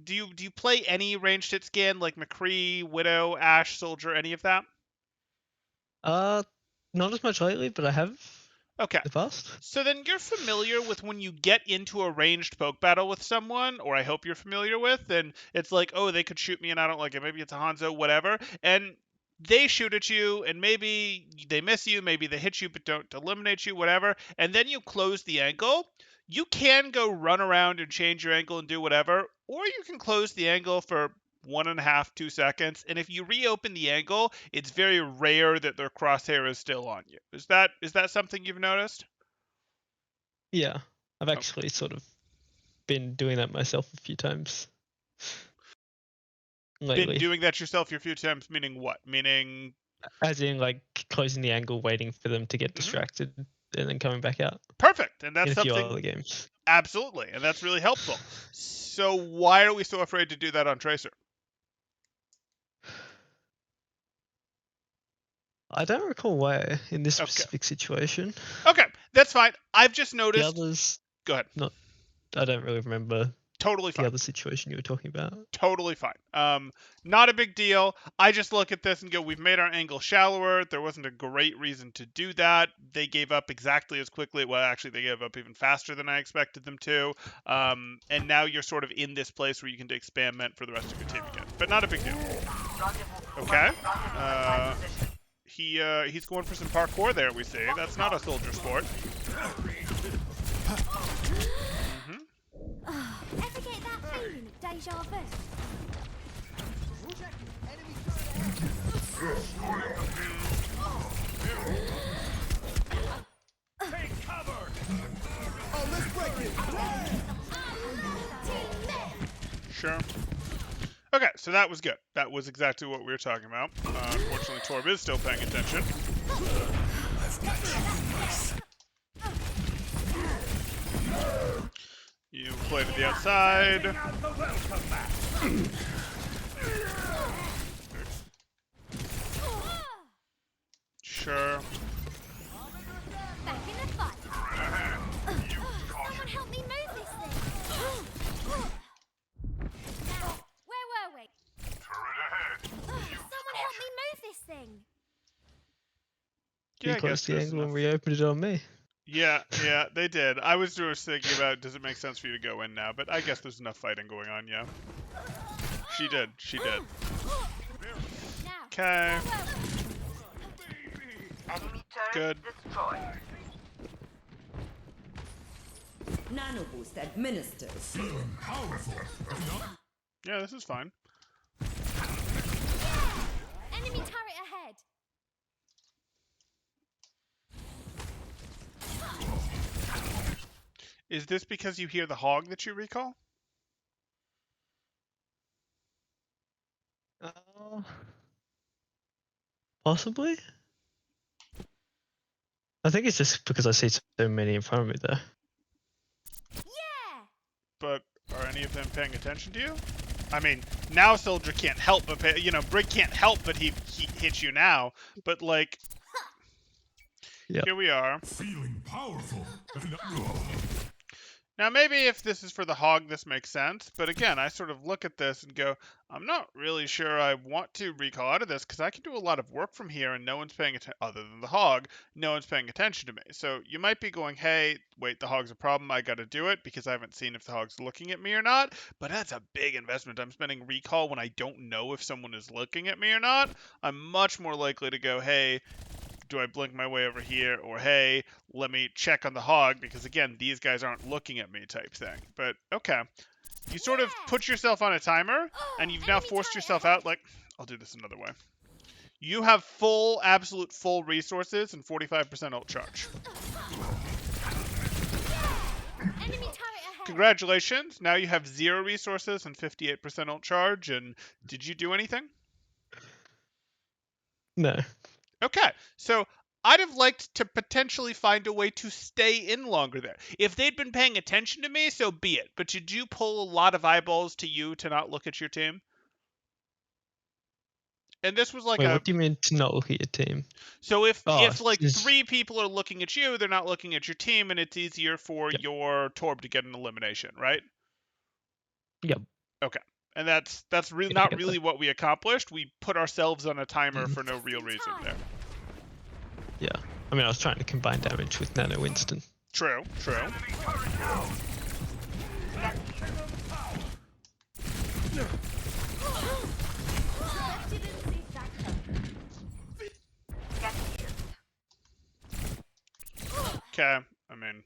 do you play any ranged hit scan, like McCree, Widow, Ashe, Soldier, any of that? Not as much lately, but I have. Okay. The past. So then you're familiar with when you get into a ranged poke battle with someone, or I hope you're familiar with, and it's like, oh, they could shoot me and I don't like it. Maybe it's a Hanzo, whatever. And they shoot at you, and maybe they miss you, maybe they hit you but don't eliminate you, whatever. And then you close the angle. You can go run around and change your angle and do whatever, or you can close the angle for 1.5, 2 seconds, and if you reopen the angle, it's very rare that their crosshair is still on you. Is that something you've noticed? Yeah, I've actually sort of been doing that myself a few times lately. Been doing that yourself a few times, meaning what? Meaning, as in like closing the angle, waiting for them to get distracted, and then coming back out. Perfect, and that's in a few something. other games. Absolutely, and that's really helpful. So why are we so afraid to do that on Tracer? I don't recall why in this specific situation. Okay, that's fine. I've just noticed. The others. Go ahead. I don't really remember. Totally fine. The other situation you were talking about. Totally fine. Not a big deal. I just look at this and go, we've made our angle shallower. There wasn't a great reason to do that. They gave up exactly as quickly. Well, actually, they gave up even faster than I expected them to. And now you're sort of in this place where you can take spam ment for the rest of your team again. But not a big deal. Okay. He's going for some parkour there, we see. That's not a soldier sport. Ever get that feeling of deja vu? Take cover! Sure. Okay, so that was good. That was exactly what we were talking about. Unfortunately, Torb is still paying attention. You play to the outside. Setting out the welcome mat. Sure. Back in the fight. Someone help me move this thing. Now, where were we? Someone help me move this thing. Yeah, You I closed guess the there's angle and enough. reopened it on me. Yeah, they did. I was just thinking about, does it make sense for you to go in now? But I guess there's enough fighting going on, yeah. She did. Now, Okay, where were we? Enemy turret good. destroyed. Nano boost administered. Yeah, this is fine. Enemy turret ahead. Is this because you hear the hog that you recall? Possibly. I think it's just because I see so many in front of me there. Yeah. But are any of them paying attention to you? I mean, now Soldier can't help but pay, Brig can't help but he hits you now. But like, Yep. Here we are. Feeling powerful. Now maybe if this is for the hog, this makes sense. But again, I sort of look at this and go, I'm not really sure I want to recall out of this because I can do a lot of work from here and no one's paying attention, other than the hog, no one's paying attention to me. So you might be going, hey, wait, the hog's a problem, I got to do it because I haven't seen if the hog's looking at me or not. But that's a big investment. I'm spending recall when I don't know if someone is looking at me or not. I'm much more likely to go, hey, do I blink my way over here? Or, hey, let me check on the hog because, again, these guys aren't looking at me type thing. But, okay. You sort of put yourself on a timer, and you've now Enemy forced turret yourself ahead. out, like, I'll do this another way. You have full, absolute full resources and 45% ult charge. Enemy turret ahead. Congratulations. Now you have 0 resources and 58% ult charge, and did you do anything? No. Okay, so I'd have liked to potentially find a way to stay in longer there. If they'd been paying attention to me, so be it. But did you pull a lot of eyeballs to you to not look at your team? And this was like Wait, a... what do you mean to not look at your team? So if like it's- 3 people are looking at you, they're not looking at your team, and it's easier for Yep. your Torb to get an elimination, right? Yep. Okay. And that's really Yeah, I not get really what we accomplished. We put ourselves on a timer Mhm. for no real reason there. Yeah. I mean, I was trying to combine damage with Nano Winston. True. Didn't see that coming. Okay, I mean,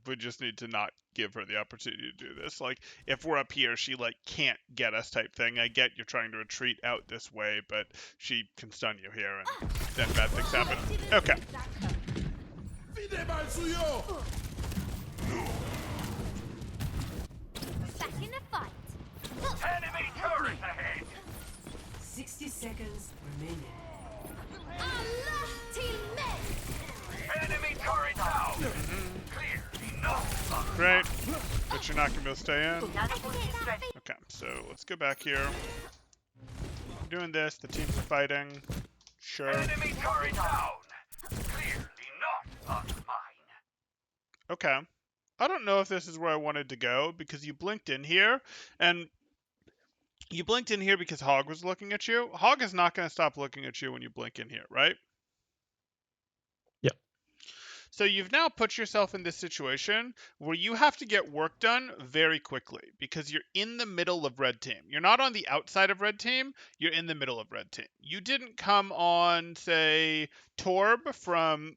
we just need to not give her the opportunity to do this. Like, if we're up here, she, like, can't get us type thing. I get you're trying to retreat out this way, but she can stun you here, and then bad things happen. Okay. Back in the fight. Enemy turret ahead. 60 seconds remaining. Allah, teammate. Enemy turret down. Clear. Enough. Great. But you're not going to be able to stay in. Nano boost is ready. Okay, so let's go back here. We're doing this. The teams are fighting. Sure. Enemy turret down. Clear. Enough of mine. Okay. I don't know if this is where I wanted to go, because you blinked in here, and you blinked in here because Hog was looking at you. Hog is not going to stop looking at you when you blink in here, right? Yep. So you've now put yourself in this situation where you have to get work done very quickly, because you're in the middle of red team. You're not on the outside of red team, you're in the middle of red team. You didn't come on, say, Torb from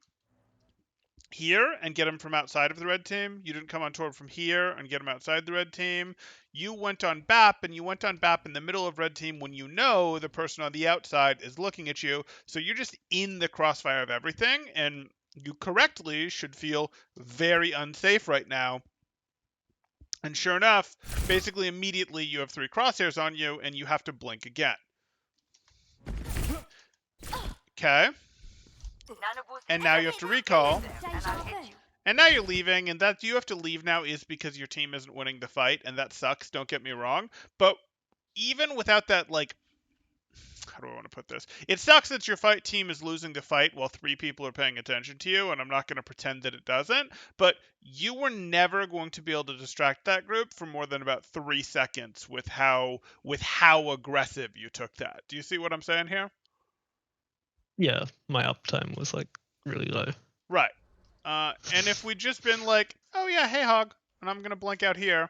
here and get him from outside of the red team. You didn't come on Torb from here and get him outside the red team. You went on BAP, and you went on BAP in the middle of red team when you know the person on the outside is looking at you. So you're just in the crossfire of everything, and you correctly should feel very unsafe right now. And sure enough, basically immediately you have 3 crosshairs on you, and you have to blink again. Okay. Nano boost And is now ready. you have to recall. Deja vu. And now you're leaving, and that you have to leave now is because your team isn't winning the fight, and that sucks, don't get me wrong. But even without that, like, how do I want to put this? It sucks that your fight team is losing the fight while 3 people are paying attention to you, and I'm not going to pretend that it doesn't, but you were never going to be able to distract that group for more than about 3 seconds with how aggressive you took that. Do you see what I'm saying here? Yeah, my uptime was like really low. Right. And if we'd just been like, oh yeah, hey Hog, and I'm going to blink out here,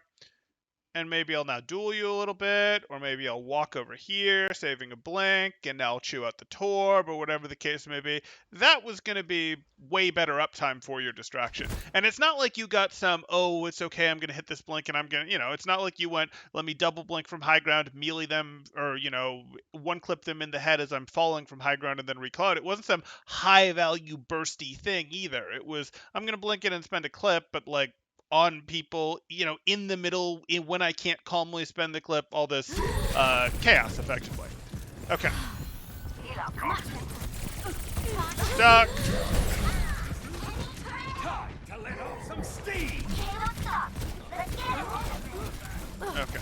and maybe I'll now duel you a little bit, or maybe I'll walk over here, saving a blink, and now I'll chew out the torb, or whatever the case may be. That was going to be way better uptime for your distraction. And it's not like you got some, oh, it's okay, I'm going to hit this blink, and I'm going to, it's not like you went, let me double blink from high ground, melee them, or, one clip them in the head as I'm falling from high ground and then recall it. It wasn't some high value bursty thing either. It was, I'm going to blink it and spend a clip, but like, on people, in the middle, when I can't calmly spend the clip, all this chaos, effectively. Okay. Stuck. Time to let off some steam. Okay.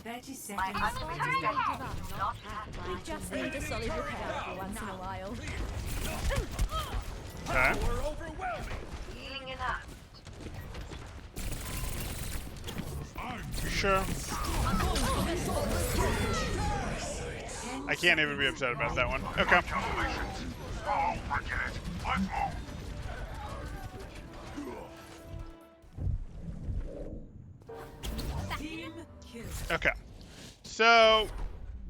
30 seconds. We just need a solid repair for once in a while. Okay. We're overwhelming. Sure. I can't even be upset about that one. Okay. Oh, forget it. Let's move. Team kill. Okay. So,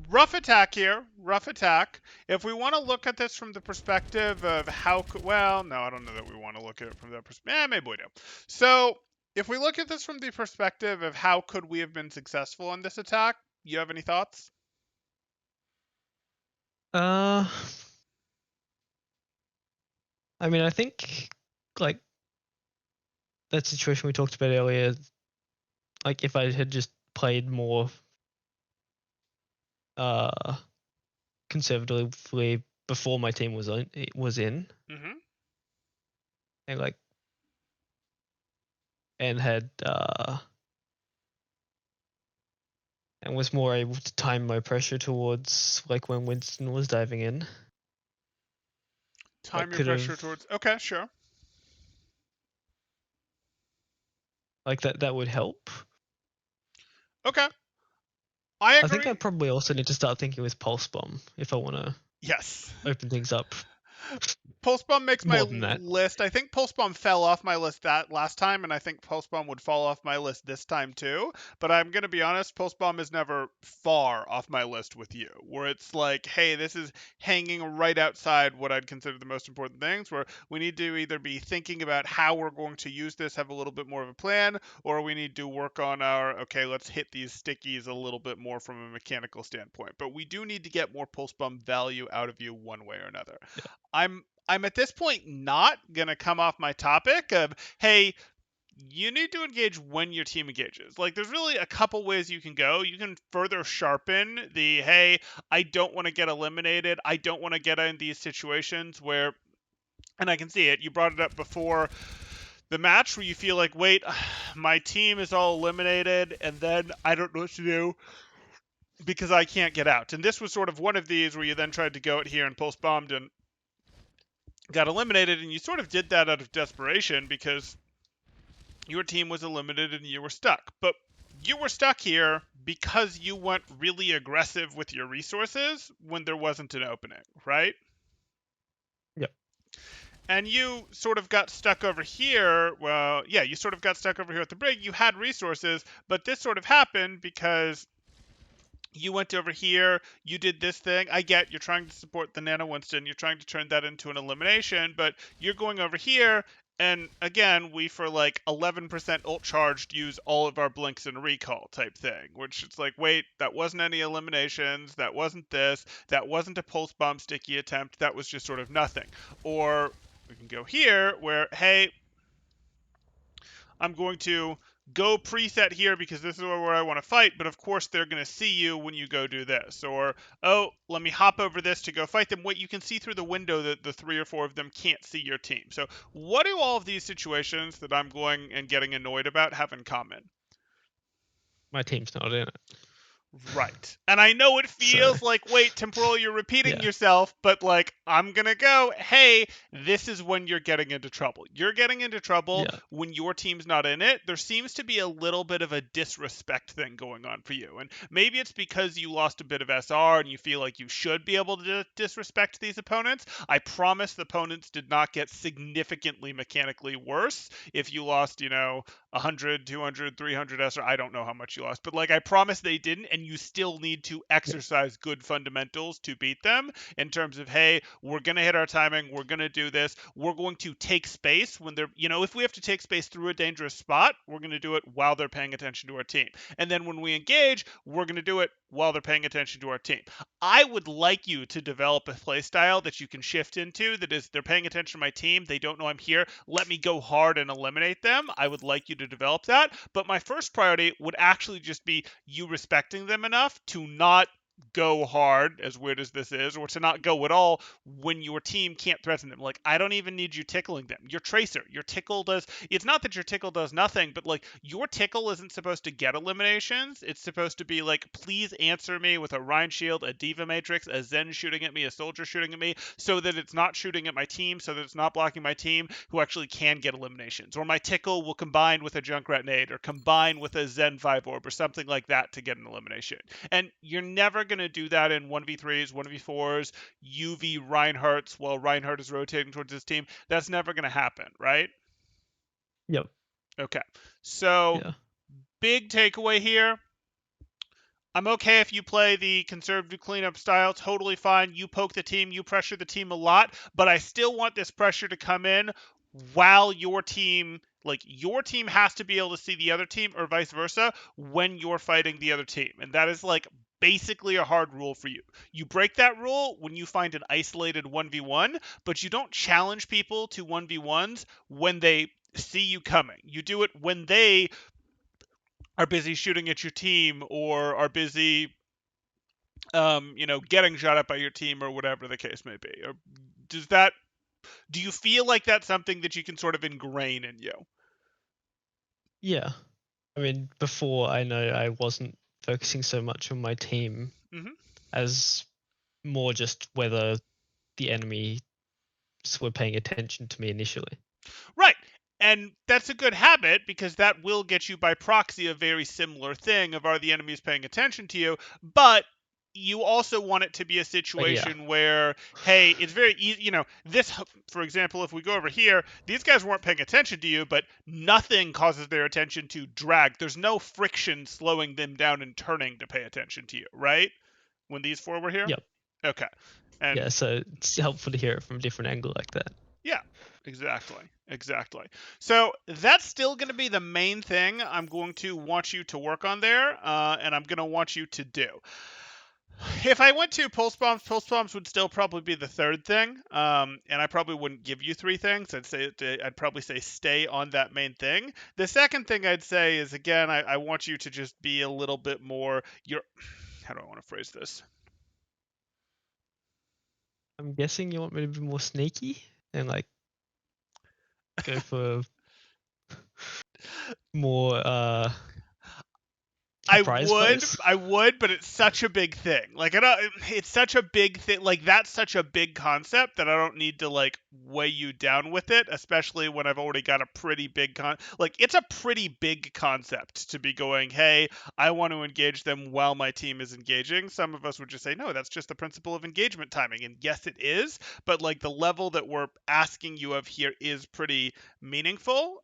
rough attack here. Rough attack. If we want to look at this from the perspective of how well, no, I don't know that we want to look at it from that perspective. Maybe we do. So, if we look at this from the perspective of how could we have been successful in this attack, you have any thoughts? I mean, I think like that situation we talked about earlier, like if I had just played more conservatively before my team was in, Mm-hmm. and like and had and was more able to time my pressure towards like when Winston was diving in. Time your could pressure have- towards. Okay, sure. Like that would help. Okay. I agree. I think I probably also need to start thinking with Pulse Bomb if I want to Yes. open things up. Pulse Bomb makes my More than that. list. I think Pulse Bomb fell off my list that last time, and I think Pulse Bomb would fall off my list this time too. But I'm going to be honest, Pulse Bomb is never far off my list with you, where it's like, hey, this is hanging right outside what I'd consider the most important things, where we need to either be thinking about how we're going to use this, have a little bit more of a plan, or we need to work on our, okay, let's hit these stickies a little bit more from a mechanical standpoint. But we do need to get more Pulse Bomb value out of you one way or another. Yeah. I'm at this point not going to come off my topic of, hey, you need to engage when your team engages. Like, there's really a couple ways you can go. You can further sharpen the, hey, I don't want to get eliminated. I don't want to get in these situations where, and I can see it, you brought it up before the match where you feel like, wait, my team is all eliminated, and then I don't know what to do because I can't get out. And this was sort of one of these where you then tried to go out here and Pulse Bombed and got eliminated, and you sort of did that out of desperation because your team was eliminated and you were stuck. But you were stuck here because you went really aggressive with your resources when there wasn't an opening, right? Yep. And you sort of got stuck over here. Well, yeah, you sort of got stuck over here at the brig. You had resources, but this sort of happened because you went over here, you did this thing. I get you're trying to support the Nano Winston, you're trying to turn that into an elimination, but you're going over here, and again, we for like 11% ult charged use all of our blinks and recall type thing, which it's like, wait, that wasn't any eliminations, that wasn't this, that wasn't a Pulse Bomb sticky attempt, that was just sort of nothing. Or we can go here where, hey, I'm going to go preset here because this is where I want to fight, but of course they're going to see you when you go do this. Or, oh, let me hop over this to go fight them. Wait, you can see through the window that the 3 or 4 of them can't see your team. So what do all of these situations that I'm going and getting annoyed about have in common? My team's not in it. Right. And I know it feels like, wait, Temporal, you're repeating yourself, but like, I'm going to go, hey, this is when you're getting into trouble. You're getting into trouble when your team's not in it. There seems to be a little bit of a disrespect thing going on for you. And maybe it's because you lost a bit of SR and you feel like you should be able to disrespect these opponents. I promise the opponents did not get significantly mechanically worse if you lost, 100, 200, 300 SR. I don't know how much you lost, but like, I promise they didn't. And you still need to exercise good fundamentals to beat them in terms of, hey, we're going to hit our timing. We're going to do this. We're going to take space when they're, if we have to take space through a dangerous spot, we're going to do it while they're paying attention to our team. And then when we engage, we're going to do it while they're paying attention to our team. I would like you to develop a play style that you can shift into that is they're paying attention to my team. They don't know I'm here. Let me go hard and eliminate them. I would like you to develop that. But my first priority would actually just be you respecting them enough to not go hard, as weird as this is, or to not go at all when your team can't threaten them. Like, I don't even need you tickling them. Your Tracer, your tickle does, it's not that your tickle does nothing, but like, your tickle isn't supposed to get eliminations. It's supposed to be like, please answer me with a Rein Shield, a Diva Matrix, a Zen shooting at me, a Soldier shooting at me, so that it's not shooting at my team, so that it's not blocking my team, who actually can get eliminations. Or my tickle will combine with a Junkrat Nade, or combine with a Zen 5 Orb, or something like that to get an elimination. And you're never going to do that in 1v3s, 1v4s, UV Reinhardt's while Reinhardt is rotating towards his team. That's never going to happen, right? Yep. Okay. So, big takeaway here. I'm okay if you play the conservative cleanup style, totally fine. You poke the team, you pressure the team a lot, but I still want this pressure to come in while your team has to be able to see the other team or vice versa when you're fighting the other team. And that is like basically a hard rule for you. You break that rule when you find an isolated 1v1, but you don't challenge people to 1v1s when they see you coming. You do it when they are busy shooting at your team or are busy getting shot at by your team or whatever the case may be. Or do you feel like that's something that you can sort of ingrain in you? Yeah. I mean, before I know I wasn't focusing so much on my team as more just whether the enemy were paying attention to me initially. Right. And that's a good habit because that will get you by proxy a very similar thing of are the enemies paying attention to you, but you also want it to be a situation where, hey, it's very easy, this, for example, if we go over here, these guys weren't paying attention to you, but nothing causes their attention to drag. There's no friction slowing them down and turning to pay attention to you, right? When these 4 were here? Yep. Okay. And so it's helpful to hear it from a different angle like that. Yeah, exactly. So that's still going to be the main thing I'm going to want you to work on there, and I'm going to want you to do. If I went to pulse bombs would still probably be the third thing, and I probably wouldn't give you 3 things. I'd probably say stay on that main thing. The second thing I'd say is, again, I want you to just be a little bit more. How do I want to phrase this? I'm guessing you want me to be more sneaky and like go for more I would, but it's such a big thing. Like it's such a big thing. Like that's such a big concept that I don't need to like weigh you down with it, especially when I've already got a pretty big it's a pretty big concept to be going, hey, I want to engage them while my team is engaging. Some of us would just say, no, that's just the principle of engagement timing. And yes, it is, but like the level that we're asking you of here is pretty meaningful.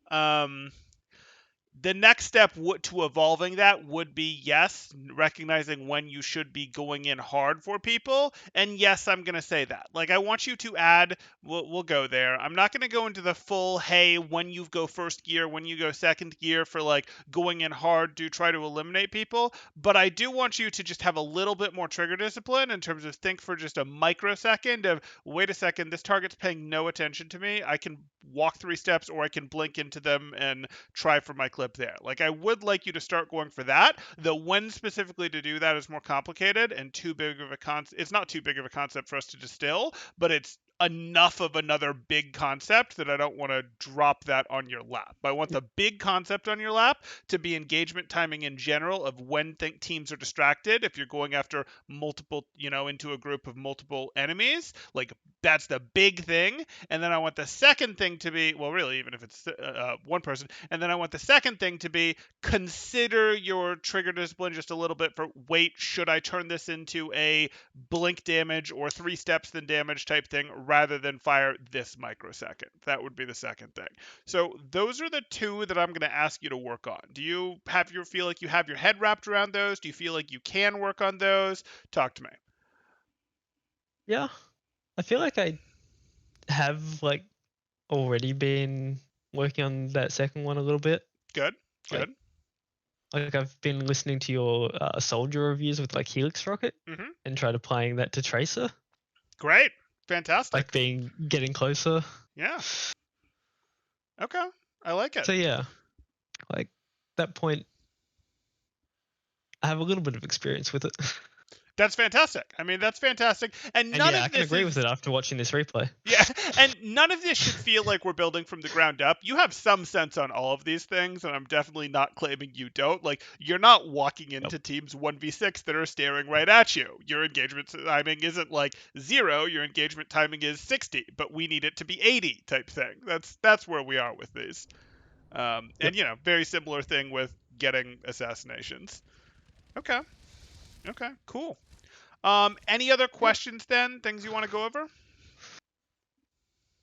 The next step to evolving that would be, yes, recognizing when you should be going in hard for people. And yes, I'm going to say that. Like, I want you to add, we'll go there. I'm not going to go into the full, hey, when you go first gear, when you go second gear for like going in hard to try to eliminate people. But I do want you to just have a little bit more trigger discipline in terms of think for just a microsecond of, wait a second, this target's paying no attention to me. I can walk 3 steps, or I can blink into them and try for my clip there. Like, I would like you to start going for that. The when specifically to do that is more complicated and too big of a concept. It's not too big of a concept for us to distill, but it's enough of another big concept that I don't want to drop that on your lap. I want the big concept on your lap to be engagement timing in general of when teams are distracted. If you're going after multiple, into a group of multiple enemies, like that's the big thing. And then I want the second thing to be, well, really, even if it's one person. And then I want the second thing to be, consider your trigger discipline just a little bit for, wait, should I turn this into a blink damage or 3 steps then damage type thing rather than fire this microsecond? That would be the second thing. So those are the 2 that I'm going to ask you to work on. Do you feel like you have your head wrapped around those? Do you feel like you can work on those? Talk to me. Yeah, I feel like I have like already been working on that second one a little bit. Good. Like I've been listening to your soldier reviews with like Helix Rocket and tried applying that to Tracer. Great. Fantastic. Like getting closer. Yeah. Okay. I like it. So yeah, like that point, I have a little bit of experience with it. That's fantastic. I mean, that's fantastic. And none yeah, of I can this agree with it after watching this replay. Yeah, and none of this should feel like we're building from the ground up. You have some sense on all of these things, and I'm definitely not claiming you don't. Like, you're not walking into teams 1v6 that are staring right at you. Your engagement timing isn't like 0. Your engagement timing is 60, but we need it to be 80 type thing. That's where we are with these. And, very similar thing with getting assassinations. Okay, cool. Any other questions then? Things you want to go over?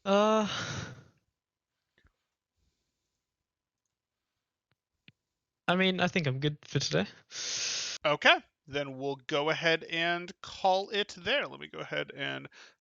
I mean, I think I'm good for today. Okay, then we'll go ahead and call it there. Let me go ahead and